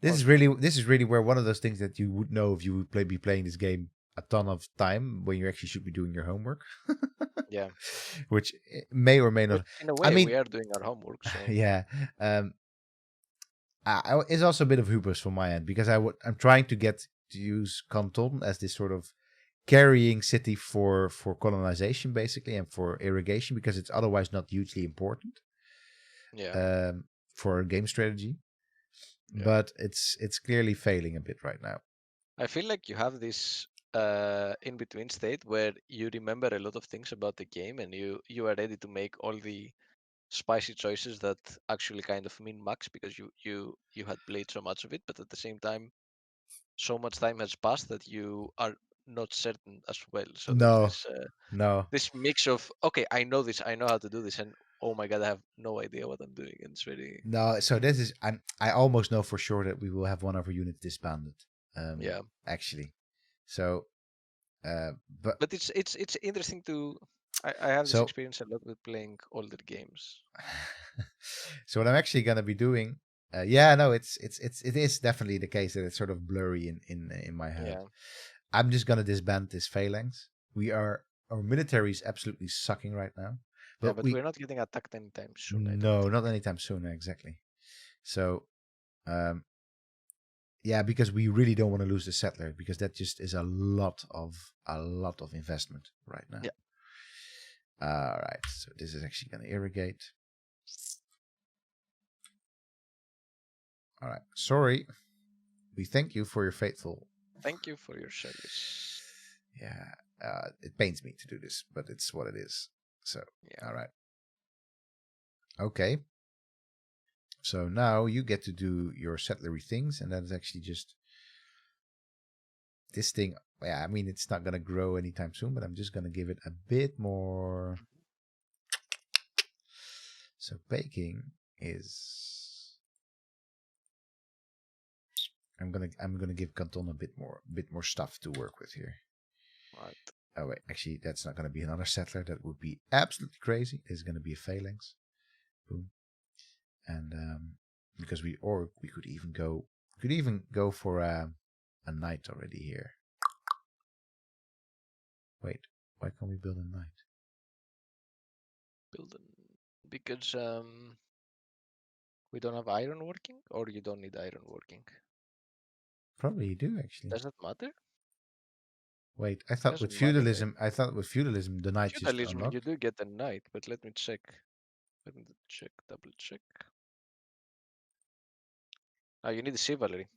this is really where one of those things that you would know if you would be playing this game a ton of time when you actually should be doing your homework, Yeah. which may or may Which not. in a I way we mean, are doing our homework, so yeah. It's also a bit of hubris from my end because I'm trying to get to use Canton as this sort of carrying city for colonization basically and for irrigation because it's otherwise not hugely important yeah. um, for game strategy. Yeah. But it's clearly failing a bit right now. I feel like you have this in between state where you remember a lot of things about the game and you are ready to make all the spicy choices that actually kind of min max because you had played so much of it, but at the same time so much time has passed that you are not certain as well. So there's No, this no, this mix of okay, I know this, I know how to do this, and oh my god, I have no idea what I'm doing. And it's very no. So this is I almost know for sure that we will have one of our units disbanded. yeah. Actually, so but But it's interesting to I have this so experience a lot with playing older games. so what I'm actually gonna be doing. Yeah, no, it is definitely the case that it's sort of blurry in my head. Yeah. I'm just gonna disband this phalanx. Our military is absolutely sucking right now, Yeah, but but we're not getting attacked anytime soon, I don't no, think. not anytime soon. Exactly. So um, yeah, because we really don't want to lose the settler because that just is a lot of investment right now. Yeah. All right, so this is actually gonna irrigate. All right, sorry. We thank you for your faithful. Thank you for your service. Yeah, it pains me to do this, but it's what it is. So, Yeah. all right. Okay. So now you get to do your settlery things, and that's actually just this thing. Yeah, I mean, it's not going to grow anytime soon, but I'm just going to give it a bit more. So baking is. I'm gonna give Canton a bit more stuff to work with here. Right. Oh wait, actually that's not gonna be another settler. That would be absolutely crazy. It's gonna be a phalanx. Boom. And because we could even go for a knight already here. Wait, why can't we build a knight? Building because we don't have iron working, or you don't need iron working. Probably you do actually. Does that matter? Wait, I thought with Doesn't matter, right? feudalism, the knights used to Feudalism, unlock. you do get a knight, but let me check. Let me check, double check. Oh, you need a chivalry.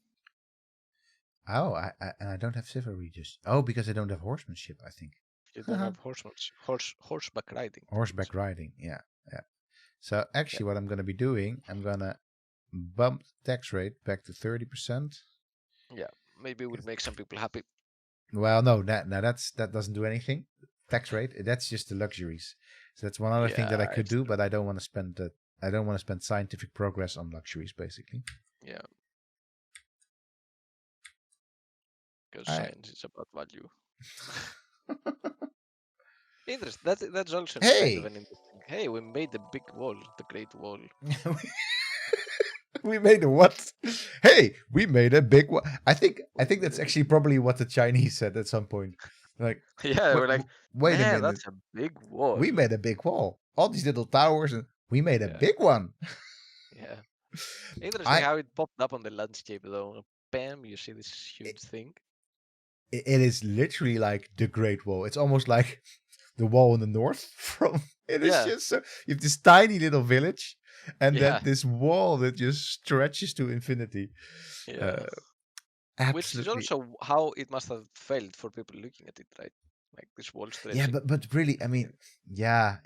Oh, I don't have chivalry just. Oh, because I don't have horsemanship, I think. You don't have horseback riding. Horseback riding, yeah. So actually, Yeah. what I'm gonna be doing, I'm gonna bump the tax rate back to 30%. Yeah, maybe it would make some people happy. Well, no, that doesn't do anything. Tax rate, that's just the luxuries. So that's one other thing that I could do, but I don't want to spend that. I don't want to spend scientific progress on luxuries, basically. Yeah. Because science is about value. Interesting. That's also kind of an interesting. Hey, we made the big wall, the Great Wall. We made a what? Hey, we made a big wall. I think that's actually probably what the Chinese said at some point. Like, yeah, we're like, wait a man, minute. that's a big wall. We made a big wall. All these little towers, and we made a Yeah. big one. Yeah. Interesting how it popped up on the landscape, though. Bam, you see this huge thing. It is literally like the Great Wall. It's almost like the wall in the north. Is just so you have this tiny little village, and then this wall that just stretches to infinity. Yeah. Absolutely. Which is also how it must have felt for people looking at it, right? Like this wall stretching. Yeah, but really, I mean, yeah,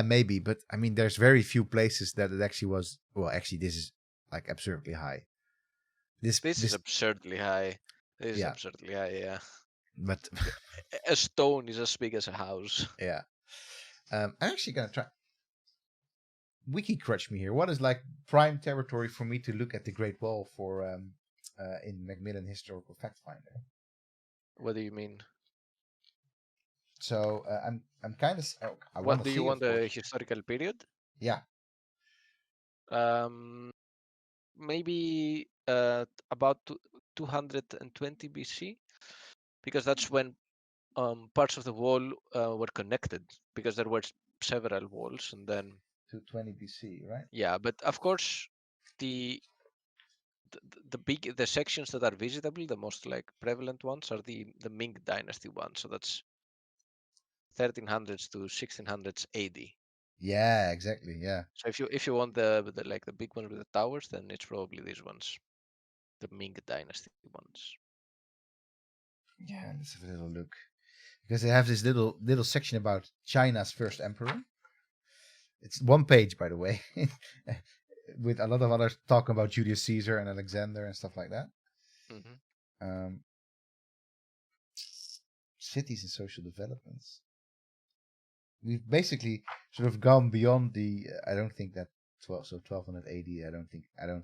maybe, but I mean, there's very few places that it actually was. Well, actually, this is like absurdly high. This is absurdly high. This is absurdly high, yeah. But a stone is as big as a house. Yeah. I'm actually gonna try. Wiki crutch me here. What is like prime territory for me to look at the Great Wall for in Macmillan Historical Fact Finder? What do you mean? So I'm kind of. What do you want? The historical period? Yeah. Maybe about 220 BC, because that's when parts of the wall were connected, because there were several walls, and then 220 BC, right? Yeah, but of course the sections that are visitable, the most like prevalent ones, are the Ming Dynasty ones. So that's 1300s to 1600s AD. Yeah, exactly. Yeah. So if you want the big ones with the towers, then it's probably these ones, the Ming Dynasty ones. Yeah, let's have a little look, because they have this little section about China's first emperor. It's one page, by the way, with a lot of others talking about Julius Caesar and Alexander and stuff like that. Mm-hmm. Cities and social developments. We've basically sort of gone beyond the. I don't think that 1280. I don't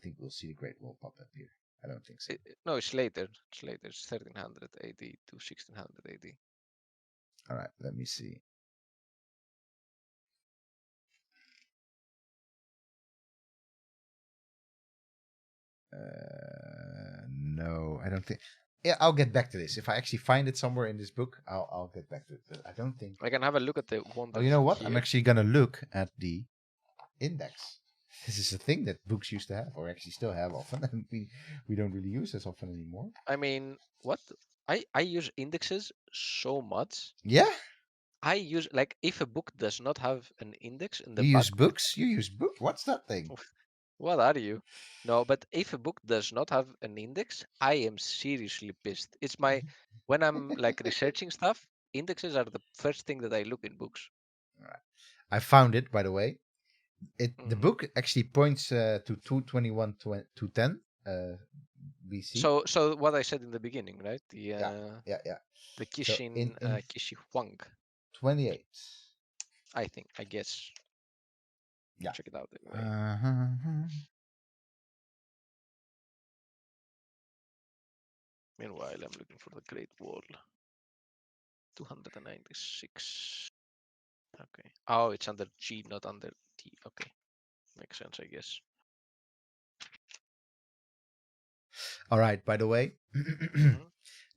think we'll see the Great Wall pop up here. I don't think so. No, it's later. It's 1300 AD to 1600 AD. All right, let me see. No, I don't think. Yeah, I'll get back to this. If I actually find it somewhere in this book, I'll get back to it. But I don't think I can have a look at the one. Oh, you know what? I'm actually gonna look at the index. This is a thing that books used to have, or actually still have often, and we don't really use as often anymore. I mean, what? I use indexes so much. Yeah. I use, like, if a book does not have an index in the You back. use books? You use book? What's that thing? What are you? No, but if a book does not have an index, I am seriously pissed. It's when I'm like researching stuff, indexes are the first thing that I look in books. All right. I found it, by the way. The book actually points to 221 to 10 BC. So what I said in the beginning, right? Yeah. The Kishin Kishi Huang. 28. I guess. Yeah. Check it out anyway. Meanwhile, I'm looking for the Great Wall. 296. Okay. Oh, it's under G, not under T. Okay. Makes sense, I guess. All right. By the way,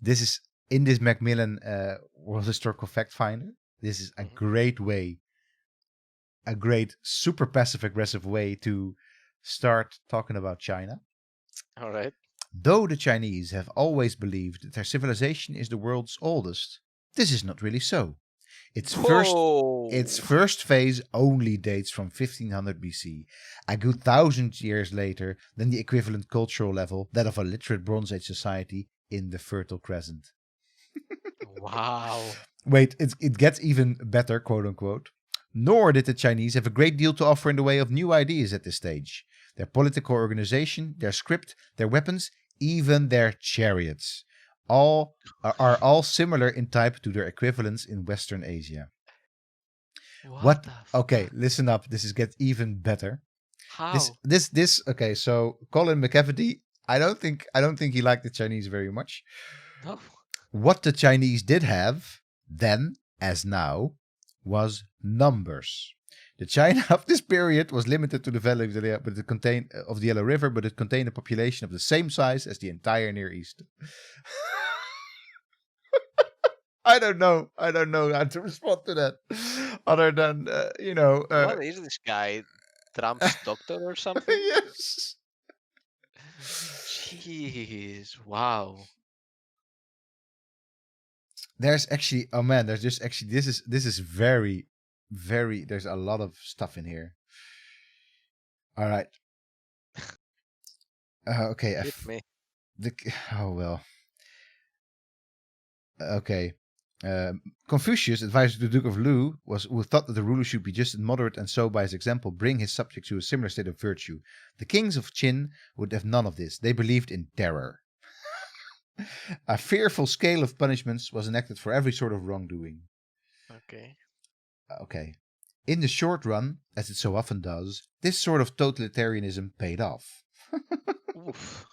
this is in this Macmillan World Historical Fact Finder. This is a great way, a great super passive aggressive way to start talking about China. All right. Though the Chinese have always believed that their civilization is the world's oldest, This is not really so. Its Whoa! first phase only dates from 1500 BC, a good 1,000 years later than the equivalent cultural level, that of a literate Bronze Age society in the Fertile Crescent. Wow. Wait, it gets even better, quote unquote. Nor did the Chinese have a great deal to offer in the way of new ideas at this stage. Their political organization, their script, their weapons, even their chariots, are all similar in type to their equivalents in Western Asia. What the Okay, fuck? listen up. This gets even better. How? Okay, so Colin McCafferty, I don't think he liked the Chinese very much. No. What the Chinese did have then, as now, was numbers. The China of this period was limited to the valley of the Yellow River, but it contained a population of the same size as the entire Near East. I don't know how to respond to that, other than What is this guy? Trump's doctor or something? yes. Jeez. Wow. There's actually, oh man, there's just actually, this is very, very, there's a lot of stuff in here. All right. Okay. Hit me. Oh well. Okay. Confucius, advisor to the Duke of Lu, who thought that the ruler should be just and moderate, and so by his example bring his subjects to a similar state of virtue. The kings of Qin would have none of this. They believed in terror. A fearful scale of punishments was enacted for every sort of wrongdoing. Okay. Okay. In the short run, as it so often does, this sort of totalitarianism paid off. Oof.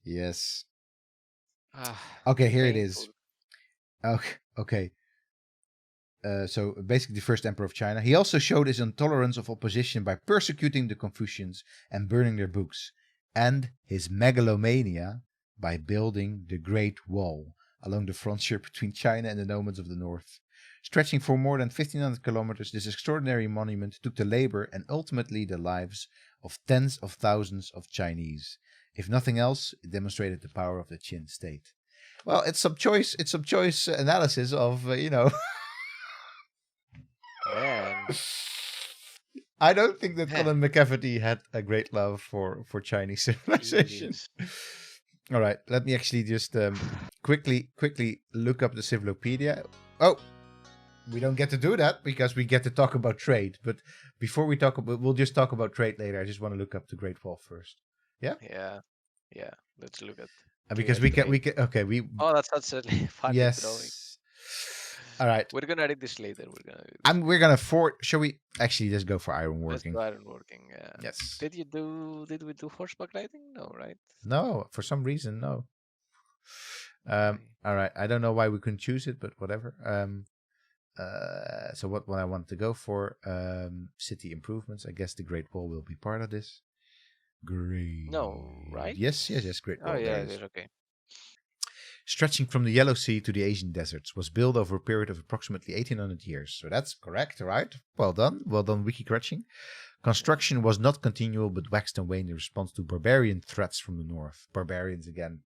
Yes. Ah, Okay, here it is. painful. Okay. So basically the first emperor of China. He also showed his intolerance of opposition by persecuting the Confucians and burning their books, and his megalomania by building the Great Wall along the frontier between China and the nomads of the north. Stretching for more than 1,500 kilometers, this extraordinary monument took the labor and ultimately the lives of tens of thousands of Chinese. If nothing else, it demonstrated the power of the Qin state. Well, it's some choice analysis of Man. I don't think that Man. Colin McCafferty had a great love for Chinese civilization. Jeez. All right, let me actually just quickly look up the Civilopedia. Oh, we don't get to do that because we get to talk about trade. But before we talk about, we'll just talk about trade later. I just want to look up the Great Wall first. Yeah. Yeah. Let's look at. Because Oh, that's such a funny drawing. yes. All right. We're gonna read this later. We're gonna shall we actually just go for ironworking? Let's do ironworking. Yeah. Yes. Did we do horseback riding? No, right? No, for some reason, no. Okay. All right. I don't know why we couldn't choose it, but whatever. So what I want to go for, city improvements. I guess the Great Wall will be part of this. Great. No, right? Yes. Great Wall. Oh yeah, there it it is. is okay. Stretching from the Yellow Sea to the Asian deserts, was built over a period of approximately 1800 years. So that's correct, right? Well done, Wiki Crutching. Construction was not continual, but waxed and waned in response to barbarian threats from the north. Barbarians again.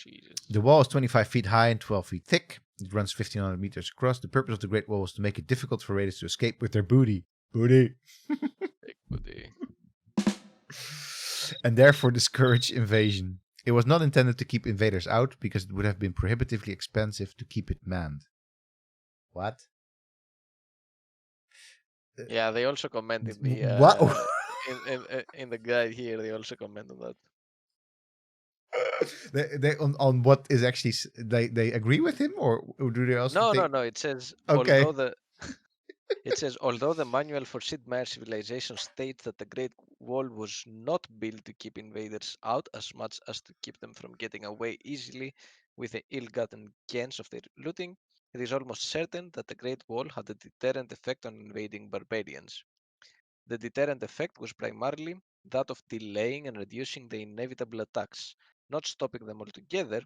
Jesus. The wall is 25 feet high and 12 feet thick. It runs 1,500 meters across. The purpose of the Great Wall was to make it difficult for raiders to escape with their booty. Big booty. And therefore discourage invasion. It was not intended to keep invaders out because it would have been prohibitively expensive to keep it manned. What? Yeah, they also comment in the what? in the guide here. They also comment on that. they on what is actually they agree with him, or do they also No. It says okay. Although the manual for Sid Meier's civilization states that the Great Wall was not built to keep invaders out as much as to keep them from getting away easily with the ill-gotten gains of their looting, it is almost certain that the Great Wall had a deterrent effect on invading barbarians. The deterrent effect was primarily that of delaying and reducing the inevitable attacks, not stopping them altogether,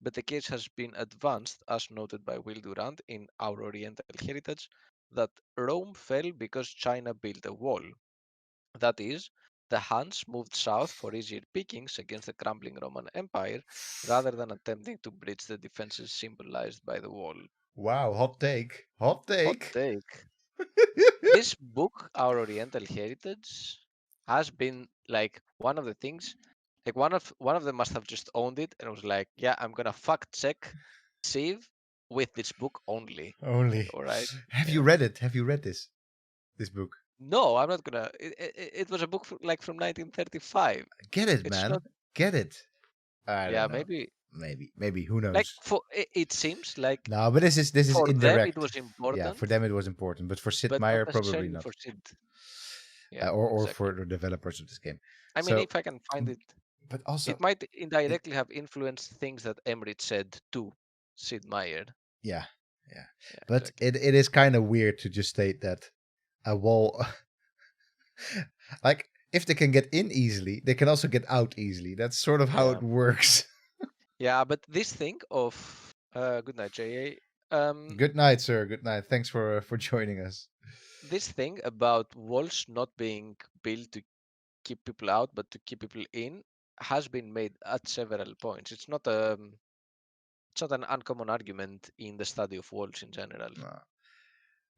but the case has been advanced, as noted by Will Durant in Our Oriental Heritage, that Rome fell because China built a wall. That is, the Huns moved south for easier pickings against the crumbling Roman Empire, rather than attempting to breach the defenses symbolized by the wall. Wow, hot take. Hot Hot take. take. This book, Our Oriental Heritage, has been like one of the things. Like one of them must have just owned it and was like, "Yeah, I'm gonna fact check Civ with this book only." Like, Only. all right, Have you yeah. read it? Have you read this book? No, I'm not gonna. It was a book like from 1935. Get it, It's man. not. Get it. I Yeah, don't know. maybe Maybe. Who like knows? for it seems like No, but this is for them it indirect. was Yeah, important, for them it was important, but for Sid but not Meier probably necessarily not. for Sid. Yeah, Or exactly. for the developers of this game. I mean, So, if I can find it, but also, it might it, indirectly have influenced things that Emmerich said to Sid Meier. yeah. Yeah, But exactly. it is kind of weird to just state that a wall, like if they can get in easily, they can also get out easily. That's sort of how Yeah, it works. yeah, but this thing of good night, JA. Good night, sir. Good night. Thanks for joining us. This thing about walls not being built to keep people out, but to keep people in, has been made at several points. It's not an uncommon argument in the study of walls in general.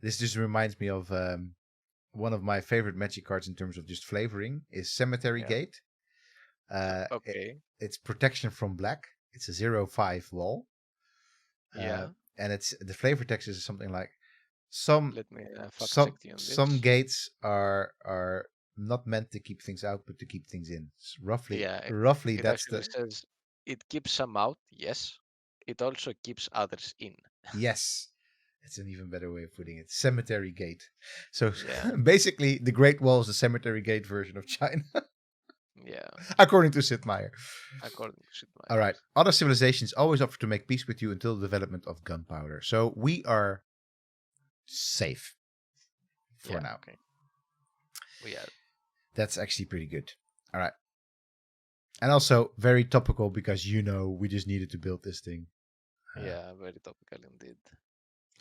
This just reminds me of one of my favorite magic cards in terms of just flavoring is Cemetery Yeah. Gate. Okay. It's protection from black. It's a 0/5 wall. Yeah. And it's the flavor text is something like some Let me fact check you on some this. gates are not meant to keep things out, but to keep things in. It's roughly Yeah, it that's actually the says it keeps some out, yes. It also keeps others in. yes. It's an even better way of putting it. Cemetery Gate. So Yeah. basically, the Great Wall is the Cemetery Gate version of China, Yeah. according to Sid Meier. According to Sid Meier. All right. Other civilizations always offer to make peace with you until the development of gunpowder. So we are safe for now. Okay. We are. That's actually pretty good. All right. And also very topical because we just needed to build this thing. Yeah, very topical indeed.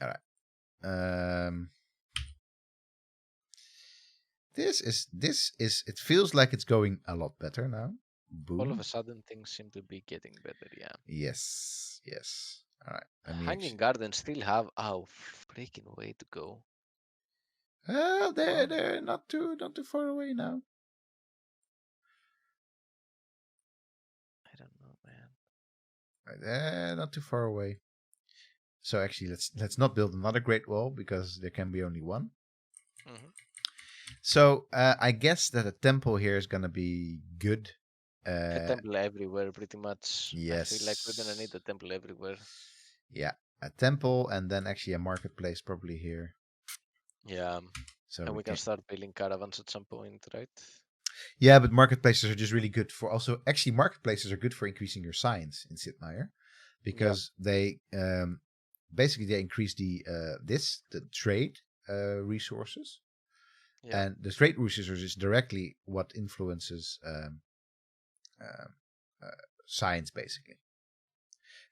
All right. This is it feels like it's going a lot better now. Boom. All of a sudden things seem to be getting better, yeah. Yes. All right. Hanging Gardens still have a freaking way to go. They're not too far away now. I don't know, man. They're not too far away. So actually, let's not build another Great Wall because there can be only one. Mm-hmm. So I guess that a temple here is gonna be good. A temple everywhere, pretty much. Yes. I feel like we're gonna need a temple everywhere. Yeah, a temple and then actually a marketplace probably here. Yeah. So and we can start building caravans at some point, right? Yeah, but marketplaces are just really good for also actually marketplaces are good for increasing your science in Sid Meier because they basically they increase the trade resources. Yeah. And the trade resources is directly what influences science basically.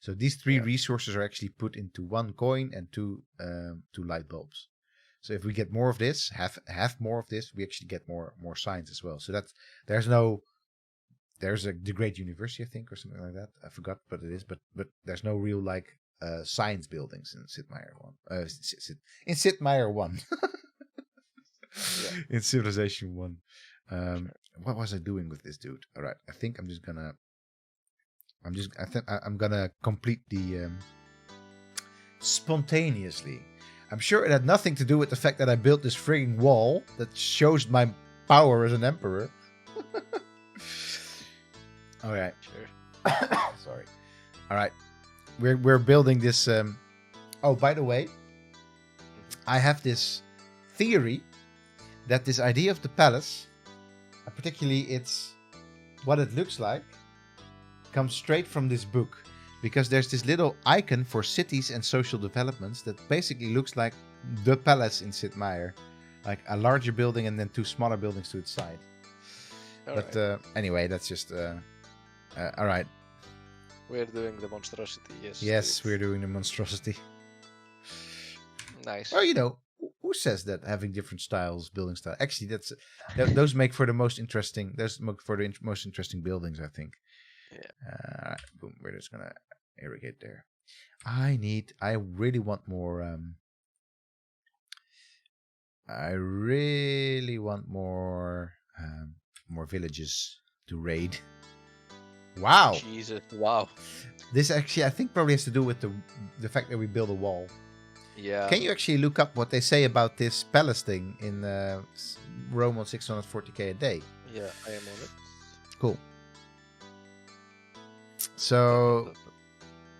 So these three resources are actually put into one coin and two light bulbs. So if we get more of this, have more of this, we actually get more science as well. So that's there's the Great University, I think, or something like that. I forgot what it is, but there's no real like science buildings in Sid Meier 1. In Sid Meier 1. In Civilization 1. What was I doing with this dude? All right, I think I'm gonna complete the spontaneously. I'm sure it had nothing to do with the fact that I built this frigging wall that shows my power as an emperor. All right. Sure. Sorry. All right. We're building this. Oh, by the way, I have this theory that this idea of the palace, particularly what it looks like, comes straight from this book. Because there's this little icon for cities and social developments that basically looks like the palace in Sid Meier. Like a larger building and then two smaller buildings to its side. Anyway, that's just... all right. We're doing the monstrosity, yes. Yes, we're doing the monstrosity. Nice. Well, says that having different styles, building style? Actually, those make for the most interesting. Those make for the most interesting buildings, I think. Yeah. Boom. We're just gonna irrigate there. I really want more. I really want more villages to raid. Wow. Jesus, wow. This actually, I think, probably has to do with the fact that we build a wall. Yeah. Can you actually look up what they say about this palace thing in Rome on 640k a day? Yeah, I am on it. Cool. So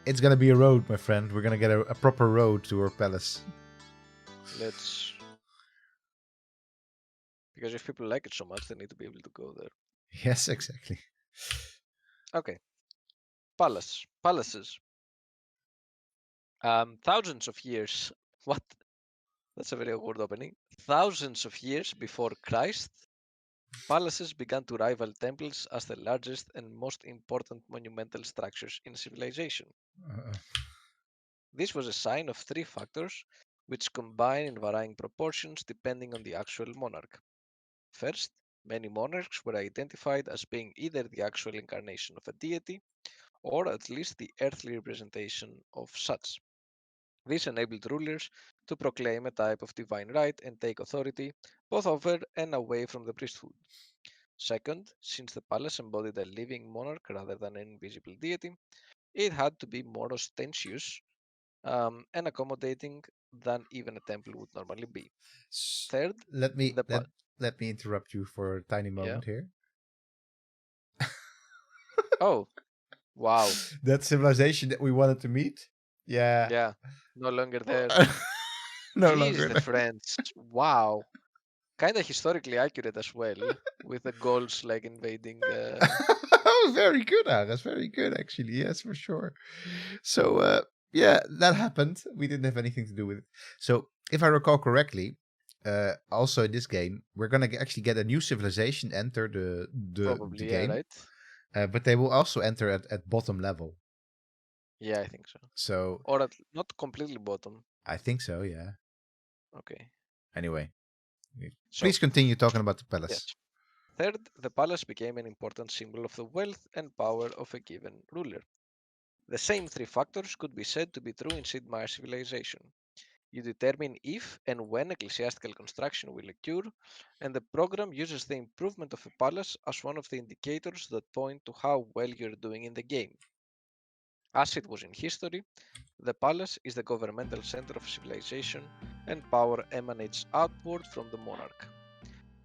it's gonna be a road, my friend. We're gonna get a proper road to our palace. Let's. Because if people like it so much, they need to be able to go there. Yes, exactly. Okay. Palaces. Thousands of years. What? That's a very awkward opening. Thousands of years before Christ, palaces began to rival temples as the largest and most important monumental structures in civilization. This was a sign of three factors which combine in varying proportions depending on the actual monarch. First, many monarchs were identified as being either the actual incarnation of a deity or at least the earthly representation of such. This enabled rulers to proclaim a type of divine right and take authority both over and away from the priesthood. Second, since the palace embodied a living monarch rather than an invisible deity, it had to be more ostentatious and accommodating than even a temple would normally be. Third, Let me the let me interrupt you for a tiny yeah. moment here. Oh, wow. That civilization that we wanted to meet. Yeah. Yeah, no longer there. No Jeez, longer the there. French. Wow. Kind of historically accurate as well, with the Gauls like invading. Very good, Aras. Very good, actually. Yes, for sure. So, yeah, that happened. We didn't have anything to do with it. So, if I recall correctly, also in this game, we're gonna actually get a new civilization enter the Probably, yeah, game, right? but they will also enter at bottom level. Yeah, I think so. So, Or not completely bottom. I think so. Yeah. Okay. Anyway, So, please continue talking about the yes. palace. Third, the palace became an important symbol of the wealth and power of a given ruler. The same three factors could be said to be true in Sid Meier's civilization. You determine if and when ecclesiastical construction will occur, and the program uses the improvement of a palace as one of the indicators that point to how well you're doing in the game. As it was in history, the palace is the governmental center of civilization, and power emanates outward from the monarch.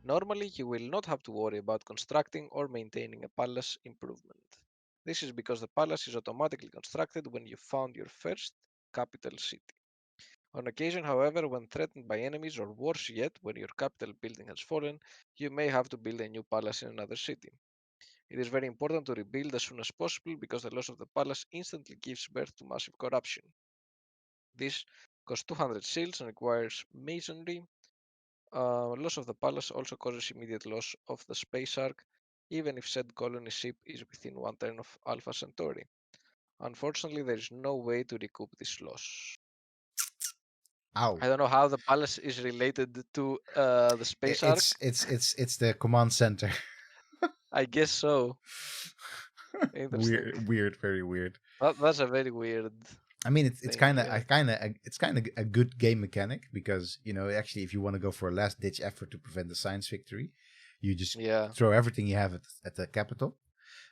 Normally, you will not have to worry about constructing or maintaining a palace improvement. This is because the palace is automatically constructed when you found your first capital city. On occasion, however, when threatened by enemies, or worse yet, when your capital building has fallen, you may have to build a new palace in another city. It is very important to rebuild as soon as possible because the loss of the palace instantly gives birth to massive corruption. This costs 200 shields and requires masonry. Loss of the palace also causes immediate loss of the space ark, even if said colony ship is within one turn of Alpha Centauri. Unfortunately, there is no way to recoup this loss. Ow. I don't know how the palace is related to the space ark. It's the command center. I guess so. Interesting. Weird, very weird. That's a very weird I mean, it's thing. Yeah. kind of a good game mechanic because actually, if you want to go for a last ditch effort to prevent the science victory, you just Yeah. throw everything you have at the capital.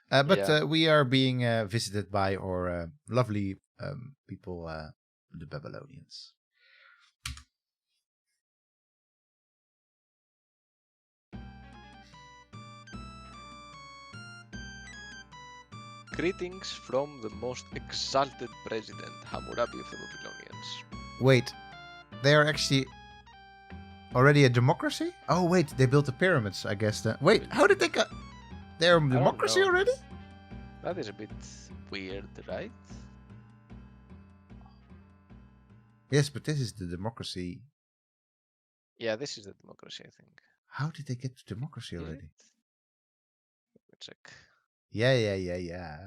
But Yeah. we are being visited by our lovely people, the Babylonians. Greetings from the most exalted president, Hammurabi of the Babylonians. Wait, they are actually already a democracy? Oh, wait, they built the pyramids, I guess. Wait, how did they get... They're a democracy already? That is a bit weird, right? Yes, but this is the democracy. Yeah, this is the democracy, I think. How did they get to democracy Is already? it? Let me check. Yeah.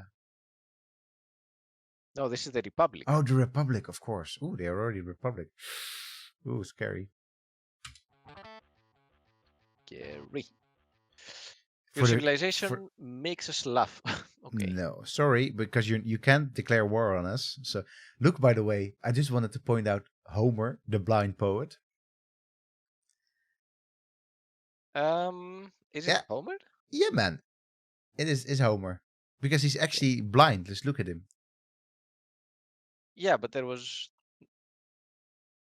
No, this is the republic. Oh, the republic, of course. Ooh, they are already republic. Ooh, scary. scary. Your For civilization makes us laugh. Okay. No, sorry, because you can't declare war on us. So look, by the way, I just wanted to point out Homer, the blind poet. Is it Yeah, Homer? yeah, man, it is Homer because he's actually blind. Let's look at him. Yeah, but there was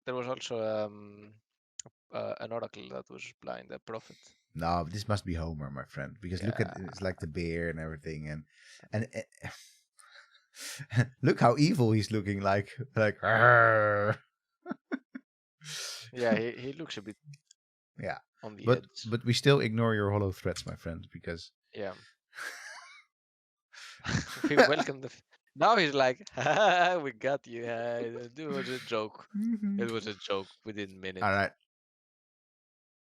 also an oracle that was blind, a prophet. No, this must be Homer, my friend, because look at Yeah. it's like the bear and everything, and look how evil he's looking, like "Arr." Yeah, he looks a bit Yeah, on the but edge. we still ignore your hollow threats, my friend, because Yeah. We welcome now he's like, we got you. It was a joke. It was a joke. We didn't mean it. all right.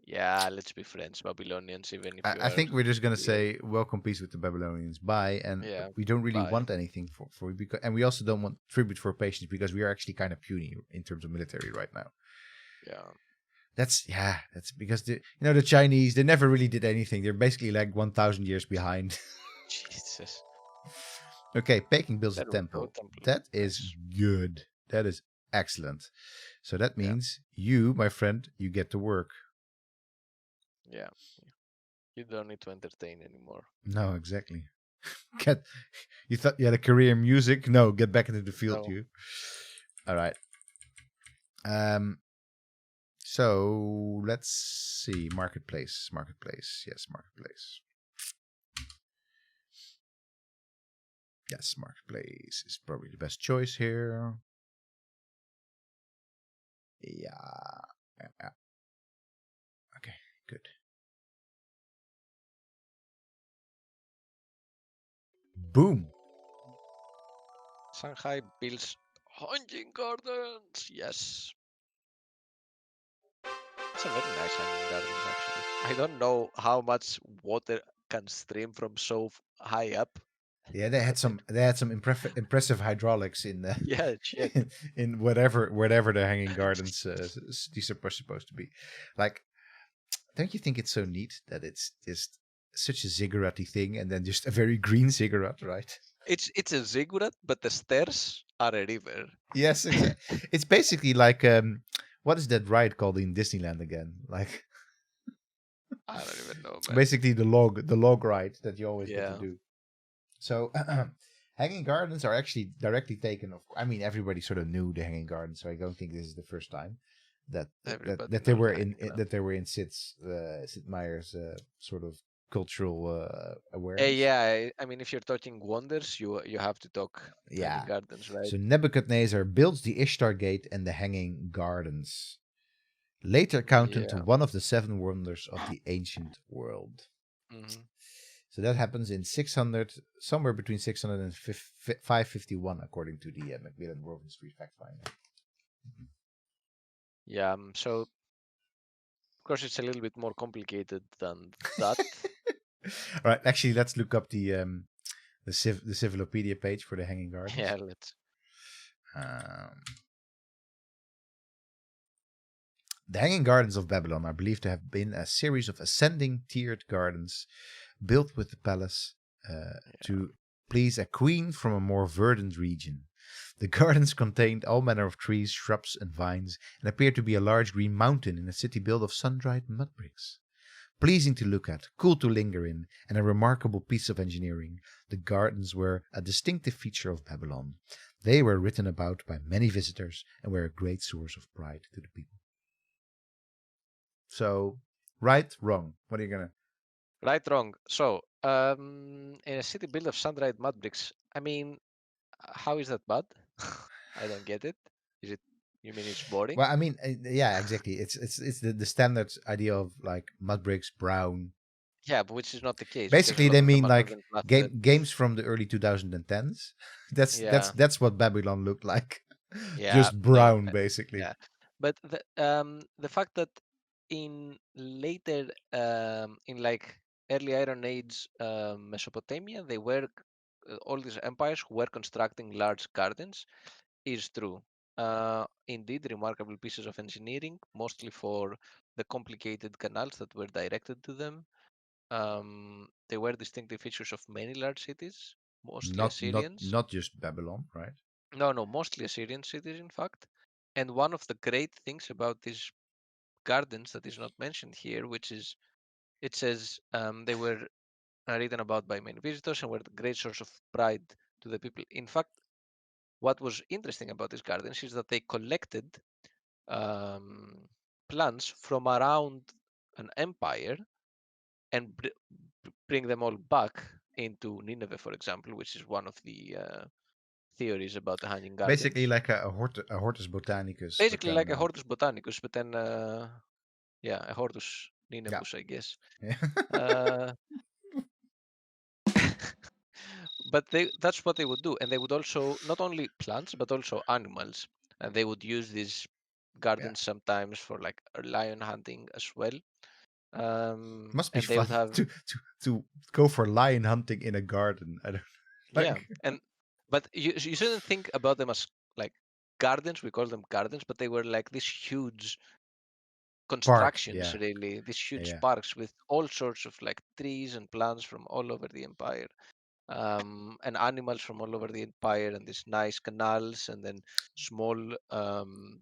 Yeah, let's be friends, Babylonians, even if you I are think we're just gonna weird. say welcome peace with the Babylonians. Bye, and Yeah, we don't really bye. want anything for because, and we also don't want tribute for patience because we are actually kind of puny in terms of military right now. Yeah. That's because the Chinese, they never really did anything. They're basically like 1,000 years behind. Jesus. Okay, Peking builds a There we go, temple. temple. That is Nice. good. That is excellent. So that Yeah. means you, my friend, you get to work. Yeah. You don't need to entertain anymore. No, exactly. Get you thought you had a career in music? No, get back into the field, No. you. All right. So let's see. Marketplace. Yes, marketplace. Yes, marketplace is probably the best choice here. Yeah. Okay, good. Boom. Shanghai builds hanging gardens. Yes. It's a very nice hanging gardens, actually. I don't know how much water can stream from so high up. Yeah, they had some impressive hydraulics in the Yeah, shit. in whatever the hanging gardens these are supposed to be. Like, don't you think it's so neat that it's just such a ziggurat thing and then just a very green ziggurat, right? It's a ziggurat, but the stairs are a river. Yes, exactly. It's basically like what is that ride called in Disneyland again? Like I don't even know, man. basically the log ride that you always get to Yeah. do. So hanging gardens are actually directly taken. I mean, everybody sort of knew the hanging gardens, so I don't think this is the first time that Everybody they knows were the hanging gardens. that they were in Sid Meier's sort of cultural awareness. Yeah, I mean, if you're talking wonders, you have to talk hanging Yeah. gardens, right? So Nebuchadnezzar builds the Ishtar Gate and the hanging gardens, later counted to Yeah. one of the seven wonders of the ancient world. Hmm. So that happens in 600, somewhere between 600 and 551, according to the Macmillan World History Fact Finder. Yeah. So of course it's a little bit more complicated than that. All right, actually, let's look up the Civilopedia page for the Hanging Gardens. Yeah, let's. The Hanging Gardens of Babylon are believed to have been a series of ascending tiered gardens built with the palace to please a queen from a more verdant region. The gardens contained all manner of trees, shrubs, and vines, and appeared to be a large green mountain in a city built of sun-dried mud bricks. Pleasing to look at, cool to linger in, and a remarkable piece of engineering, the gardens were a distinctive feature of Babylon. They were written about by many visitors and were a great source of pride to the people. So, right, wrong. What are you gonna? Right, wrong. So, in a city built of sun-dried mud bricks, I mean, how is that bad? I don't get it. Is it? You mean it's boring? Well, I mean, yeah, exactly. It's the standard idea of like mud bricks, brown. Yeah, but which is not the case because a Basically, lot they of them mean are not like even plastered. games from the early 2010s. Yeah, That's what Babylon looked like. yeah, Just no, brown, basically. yeah. But the fact that in later in like early Iron Age Mesopotamia, they were all these empires who were constructing large gardens is true. Indeed, remarkable pieces of engineering, mostly for the complicated canals that were directed to them. They were distinctive features of many large cities, mostly Assyrians. Not just Babylon, right? No, mostly Assyrian cities, in fact. And one of the great things about these gardens that is not mentioned here, which is it says they were written about by many visitors and were a great source of pride to the people. In fact, what was interesting about these gardens is that they collected plants from around an empire and bring them all back into Nineveh, for example, which is one of the theories about the Hanging Basically Gardens. like a Hortus Botanicus, but Basically, then like a Hortus Botanicus, but then, a Hortus yeah. Ninevus, I guess. Yeah. Uh, but that's what they would do. And they would also, not only plants, but also animals. And they would use these Yeah. gardens sometimes for like lion hunting as well. Must be And they fun would have, to go for lion hunting in a garden. I don't yeah. like. But you shouldn't think about them as like gardens. We call them gardens, but they were like these huge Park. constructions, Yeah. really, these huge Yeah. parks with all sorts of like trees and plants from all over the empire. And animals from all over the empire, and these nice canals, and then small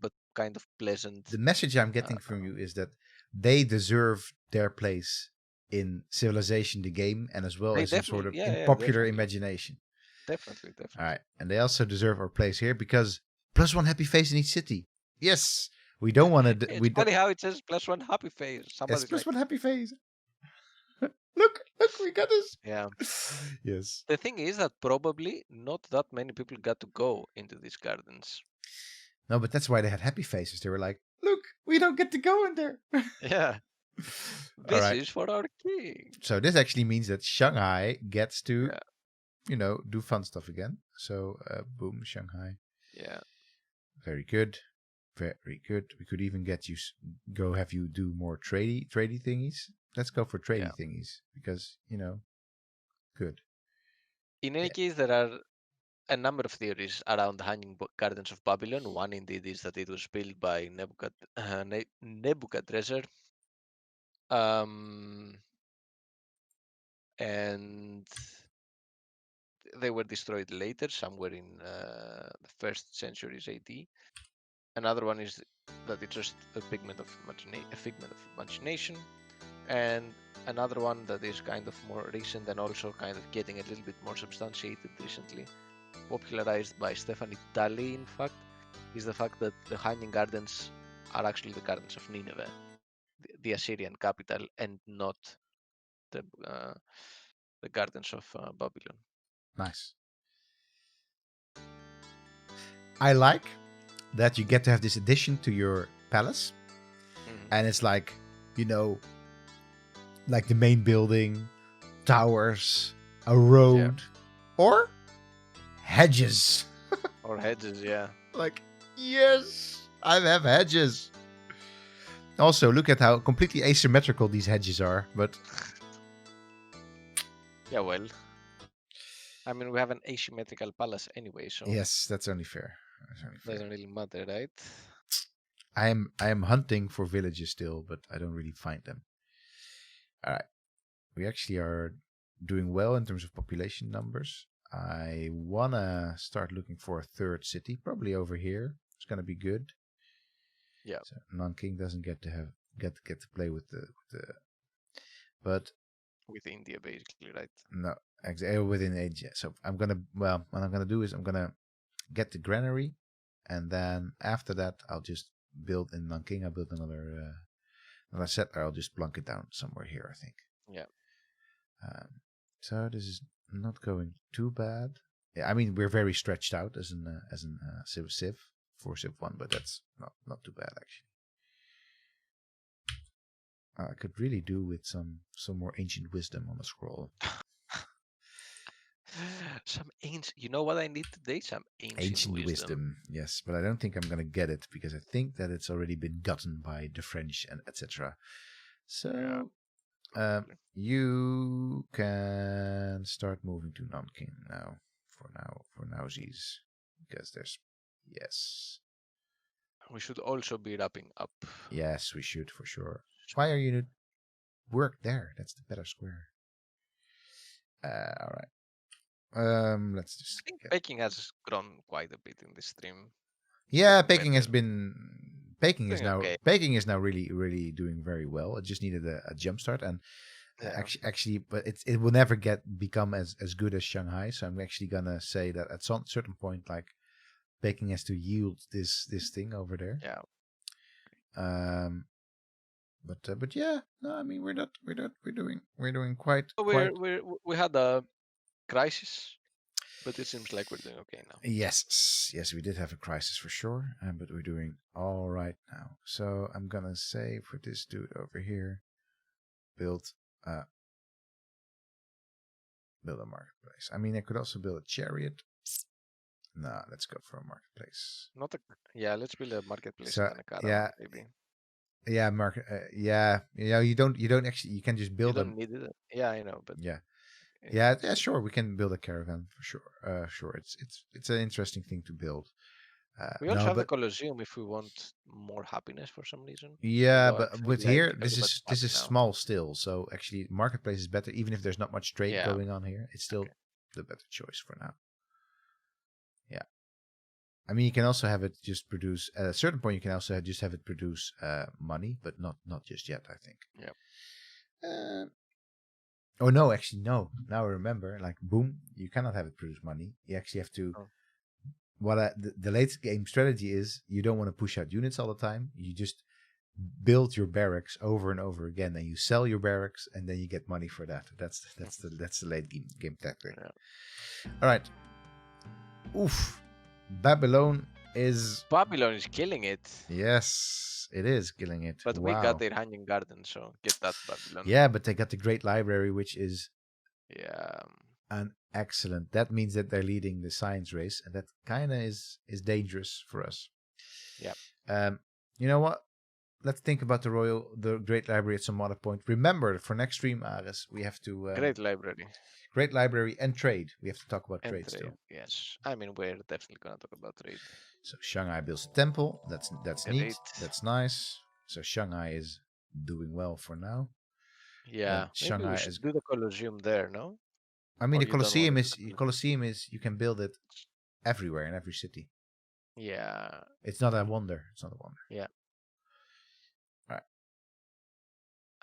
but kind of pleasant. The message I'm Uh, getting from you is that they deserve their place in civilization, the game, and as well they as in sort definitely, of in yeah, popular definitely, imagination. definitely, All definitely. right, and they also deserve our place here because plus one happy face in each city. Yes, we don't want to. It's We don't. funny how it says +1 happy face. Yes, Somebody's plus like, one happy face. Look, we got this. yeah. Yes. The thing is that probably not that many people got to go into these gardens. No, but that's why they had happy faces. They were like, look, we don't get to go in there. Yeah, All this right. is for our king. So this actually means that Shanghai gets to, Yeah, do fun stuff again. So boom, Shanghai. yeah, Very good. Very good. We could even get you have you do more tradey thingies. Let's go for yeah. tradey thingies because good. In any Yeah. case, there are a number of theories around the Hanging Gardens of Babylon. One indeed is that it was built by Nebuchadnezzar, and they were destroyed later, somewhere in the first centuries AD. Another one is that it's just a figment of imagination, and another one that is kind of more recent and also kind of getting a little bit more substantiated recently, popularized by Stephanie Dalley, in fact, is the fact that the Hanging Gardens are actually the gardens of Nineveh, the Assyrian capital, and not the the gardens of Babylon. Nice. I like that you get to have this addition to your palace, and it's like, like the main building, towers, a road, or hedges. Or hedges, yeah. Like, yes, I have hedges. Also, look at how completely asymmetrical these hedges are, but Yeah, well, I mean, we have an asymmetrical palace anyway, so yes, that's only fair. doesn't really matter, right? I am hunting for villages still, but I don't really find them. All right, we actually are doing well in terms of population numbers. I wanna start looking for a third city, probably over here. It's gonna be good. Yeah. So Nanking doesn't get to play with the but With India, basically, right? no, exactly within age. So what I'm gonna do is I'm gonna get the granary, and then after that I'll just build in Nanking. I'll build another settler. I'll just plunk it down somewhere here, I think. Yeah. So this is not going too bad. Yeah, I mean we're very stretched out as an Civ for Civ 1, but that's not too bad actually. I could really do with some more ancient wisdom on the scroll. Some ancient. You know what I need today? Some ancient wisdom. Yes, but I don't think I'm gonna get it because I think that it's already been gotten by the French and etc. So you can start moving to Nanking now. For nowsies, because there's yes. We should also be wrapping up. Yes, we should for sure. Fire unit work there. That's the better square. All right. Let's just. I think baking has grown quite a bit in this stream. Yeah, baking is Doing okay. now really doing very well. It just needed a jump start, and actually, but it will never become as good as Shanghai. So I'm actually gonna say that at some certain point, like baking has to yield this thing over there. Yeah. But yeah, no, I mean we're doing quite. We had a crisis, but it seems like we're doing okay now. Yes, we did have a crisis for sure, but we're doing all right now. So I'm gonna say for this dude over here, build a marketplace. I mean, I could also build a chariot. No, let's go for a marketplace. Let's build a marketplace So, and a caravan, maybe. Yeah, market. Yeah. You don't actually. You can just build them. You don't need it. Yeah, I know, but yeah. Sure. We can build a caravan for sure. Sure. It's an interesting thing to build. We also have the Colosseum if we want more happiness for some reason. Yeah, but here this is small still. So actually, marketplace is better. Even if there's not much trade going on here, it's still the better choice for now. Yeah. I mean, you can also have it just produce at a certain point. You can also just have it produce money, but not just yet. I think. Yeah. Oh no! Actually, no. Now I remember. Like, boom! You cannot have it produce money. You actually have to. Oh. The late game strategy is you don't want to push out units all the time. You just build your barracks over and over again, and you sell your barracks, and then you get money for that. That's the late game tactic. Yeah. All right. Oof. Babylon is killing it. Yes, it is killing it. But we got their hanging garden, so get that Babylon. Yeah, but they got the Great Library, which is an excellent. That means that they're leading the science race, and that kind of is dangerous for us. Yeah. You know what? Let's think about the Great Library at some other point. Remember, for next stream, Ares, we have to Great Library and trade. We have to talk about trade still. Yes, I mean we're definitely gonna talk about trade. So Shanghai builds a temple. That's neat. That's nice. So Shanghai is doing well for now. Yeah, Shanghai is do the Colosseum there, no? I mean, the Colosseum is you can build it everywhere in every city. Yeah, it's not a wonder. It's not a wonder. Yeah. All right.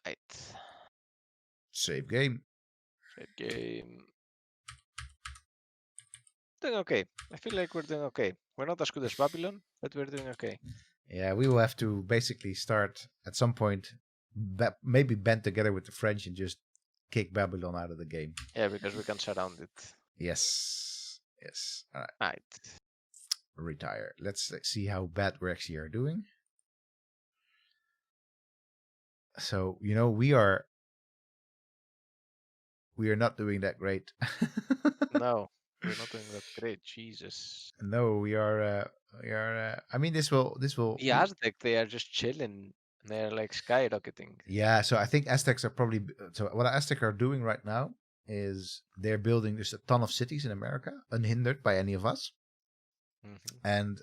Right. Save game. Doing okay. I feel like we're doing okay. We're not as good as Babylon, but we're doing okay. Yeah, we will have to basically start at some point, maybe band together with the French and just kick Babylon out of the game. Yeah, because we can surround it. Yes. All right. Right. Retire. Let's see how bad we actually are doing. So, we are not doing that great. No, we're not doing that great. Jesus. No, we are. I mean, this will. The Aztec, they are just chilling. They're like skyrocketing. Yeah, so I think Aztecs are probably. So what Aztecs are doing right now is they're building just a ton of cities in America, unhindered by any of us. Mm-hmm. And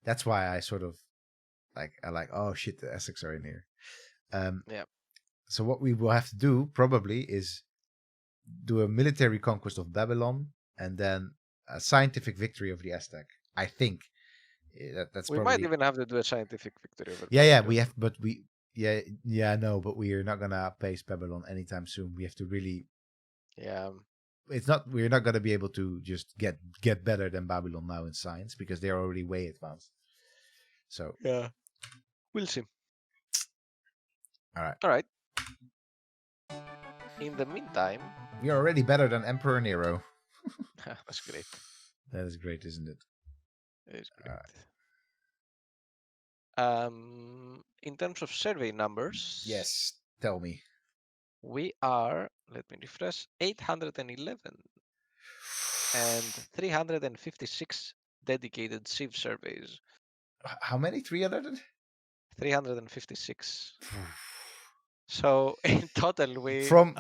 that's why I sort of oh shit, the Aztecs are in here. Yeah. So what we will have to do probably is do a military conquest of Babylon and then a scientific victory over the Aztec. I think that's. We might even have to do a scientific victory over. Yeah, we have, but we. No, but we are not gonna outpace Babylon anytime soon. We have to really. Yeah. It's not. We're not gonna be able to just get better than Babylon now in science because they're already way advanced. So. Yeah. We'll see. All right. In the meantime, we are already better than Emperor Nero. That's great. That is great, isn't it? It is great. Right. In terms of survey numbers, yes, tell me. We are, let me refresh, 811 and 356 dedicated Civ surveys. How many? 300? 356. So in total, we from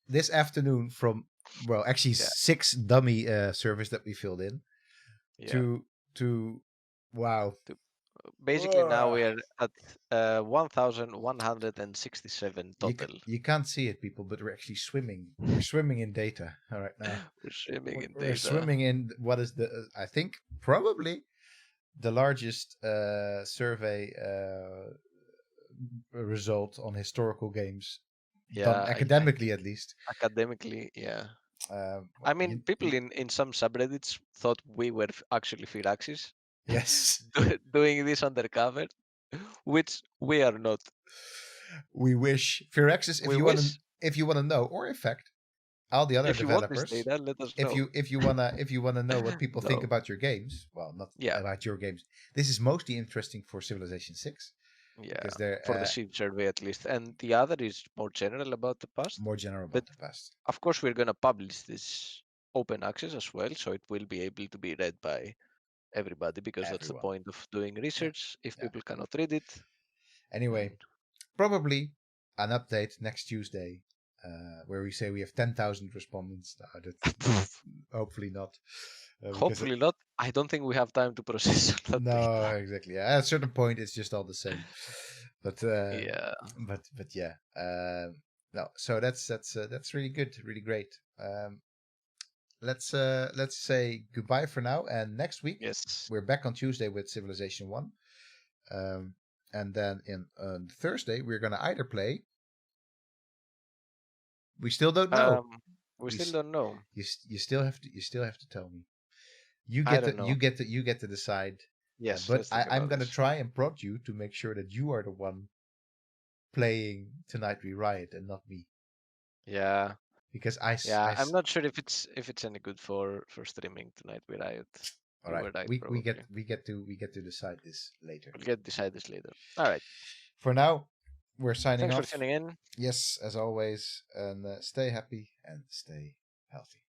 this afternoon, actually 6 dummy servers that we filled in, to Wow. Basically, now we are at 1,167 total. You can't see it, people, but we're actually swimming. We're swimming in data right now. We're swimming in We're data. swimming in what is I think, probably the largest survey result on historical games done academically, at least. Academically, yeah. I mean, people in some subreddits thought we were actually Firaxis. Yes. Doing this undercover, which we are not. We wish Firaxis, if you want to know, or in fact, all the other developers, data, let us know. if you wanna know what people think about your games, well, not about your games. This is mostly interesting for Civilization 6. Yeah, for the Civ survey at least, and the other is more general about the past. More general about the past. Of course, we're gonna publish this open access as well, so it will be able to be read by everybody, because that's the point of doing research. If people cannot read it. Anyway, probably an update next Tuesday, where we say we have 10,000 respondents. Hopefully not. Hopefully not. I don't think we have time to process that. No, exactly. At a certain point, it's just all the same. But yeah. But yeah. No. So that's really good, really great. Let's say goodbye for now, and next week we're back on Tuesday with Civilization 1. And then on Thursday we're gonna either play. We still don't know. We still don't know. You still have to tell me. You get to decide. Yes, but I'm gonna try and prod you to make sure that you are the one playing Tonight We Riot and not me. Yeah. Because I'm not sure if it's any good for streaming Tonight We Riot. All right. We get to decide this later. We'll decide this later. All right. For now, we're signing off. Thanks for tuning in. Yes, as always, and stay happy and stay healthy.